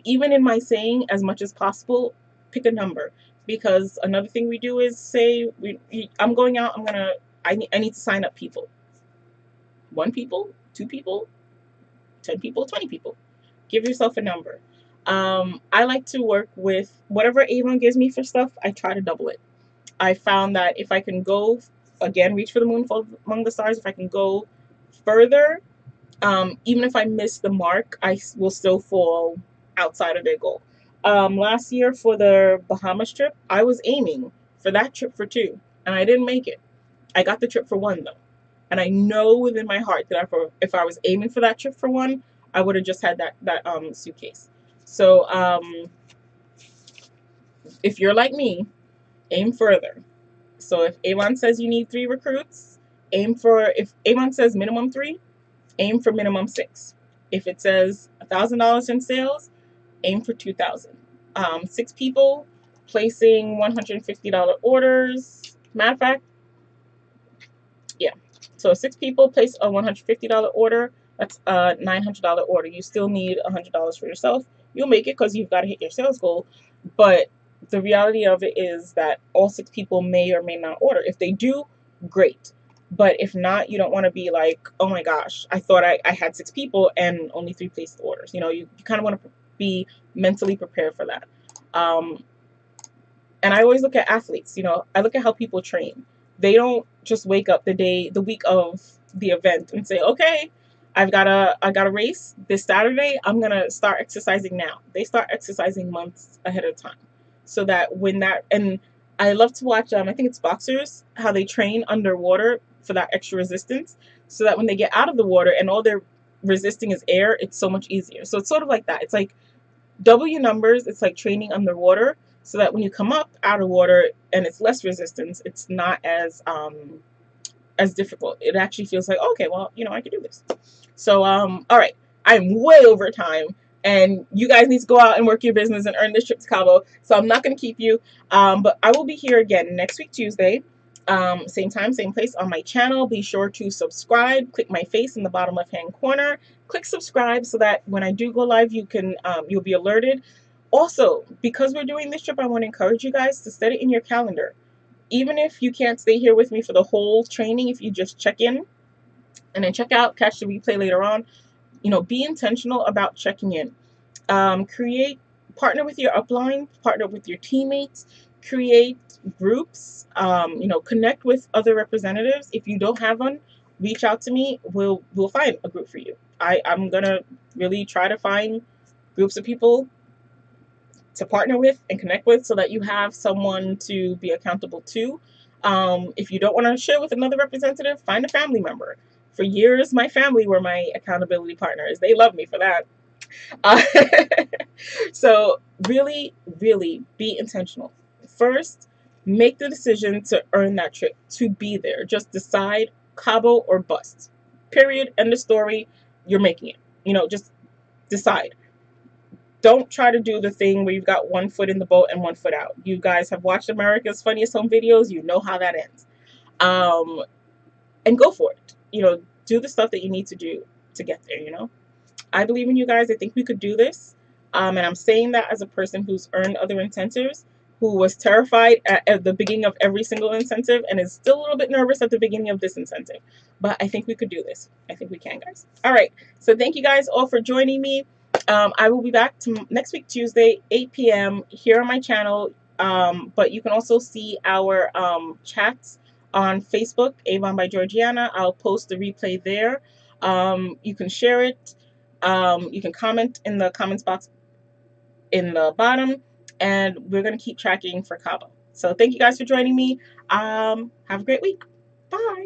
even in my saying as much as possible, pick a number, because another thing we do is say I'm going out, I need to sign up people. 1 people, 2 people, 10 people, 20 people. Give yourself a number. I like to work with whatever Avon gives me for stuff. I try to double it. I found that if I can go, again, reach for the moon, fall among the stars, if I can go further, even if I miss the mark, I will still fall outside of their goal. Last year for the Bahamas trip, I was aiming for that trip for 2, and I didn't make it. I got the trip for 1 though, and I know within my heart that if I was aiming for that trip for 1, I would have just had that suitcase. So if you're like me, aim further. So if Avon says you need 3 recruits, if Avon says minimum 3, aim for minimum 6. If it says $1,000 in sales, aim for 2,000. 6 people placing $150 orders. Matter of fact, yeah. So 6 people place a $150 order. That's a $900 order. You still need $100 for yourself. You'll make it because you've got to hit your sales goal. But the reality of it is that all 6 people may or may not order. If they do, great. But if not, you don't want to be like, oh my gosh, I thought I had 6 people and only 3 placed orders. You kind of want to be mentally prepared for that. And I always look at athletes. I look at how people train. They don't just wake up the week of the event and say, okay, I got a race this Saturday. I'm gonna start exercising now. They start exercising months ahead of time, so that and I love to watch. I think it's boxers, how they train underwater for that extra resistance, so that when they get out of the water and all they're resisting is air, it's so much easier. So it's sort of like that. It's like double your numbers. It's like training underwater, so that when you come up out of water and it's less resistance, it's not as difficult. It actually feels like, okay, well, I can do this. So all right, I'm way over time, and you guys need to go out and work your business and earn this trip to Cabo. So I'm not going to keep you, but I will be here again next week Tuesday, same time, same place on my channel. Be sure to subscribe. Click my face in the bottom left hand corner. Click subscribe so that when I do go live, you'll be alerted. Also, because we're doing this trip, I want to encourage you guys to set it in your calendar. Even if you can't stay here with me for the whole training, if you just check in and then check out, catch the replay later on, be intentional about checking in. Partner with your upline, partner with your teammates, create groups, connect with other representatives. If you don't have one, reach out to me. We'll find a group for you. I'm gonna really try to find groups of people to partner with and connect with, so that you have someone to be accountable to. If you don't want to share with another representative, find a family member. For years, my family were my accountability partners. They love me for that. So really, really be intentional. First, Make the decision to earn that trip, to be there. Just decide, Cabo or bust. Period. End of story. You're making it. Just decide. Don't try to do the thing where you've got one foot in the boat and one foot out. You guys have watched America's Funniest Home Videos. You know how that ends. And go for it. Do the stuff that you need to do to get there. I believe in you guys. I think we could do this. And I'm saying that as a person who's earned other incentives, who was terrified at the beginning of every single incentive and is still a little bit nervous at the beginning of this incentive. But I think we could do this. I think we can, guys. All right. So thank you guys all for joining me. I will be back next week, Tuesday, 8 p.m. here on my channel. But you can also see our chats on Facebook, Avon by Georgiana. I'll post the replay there. You can share it. You can comment in the comments box in the bottom, and we're going to keep tracking for Cabo. So thank you guys for joining me. Have a great week. Bye.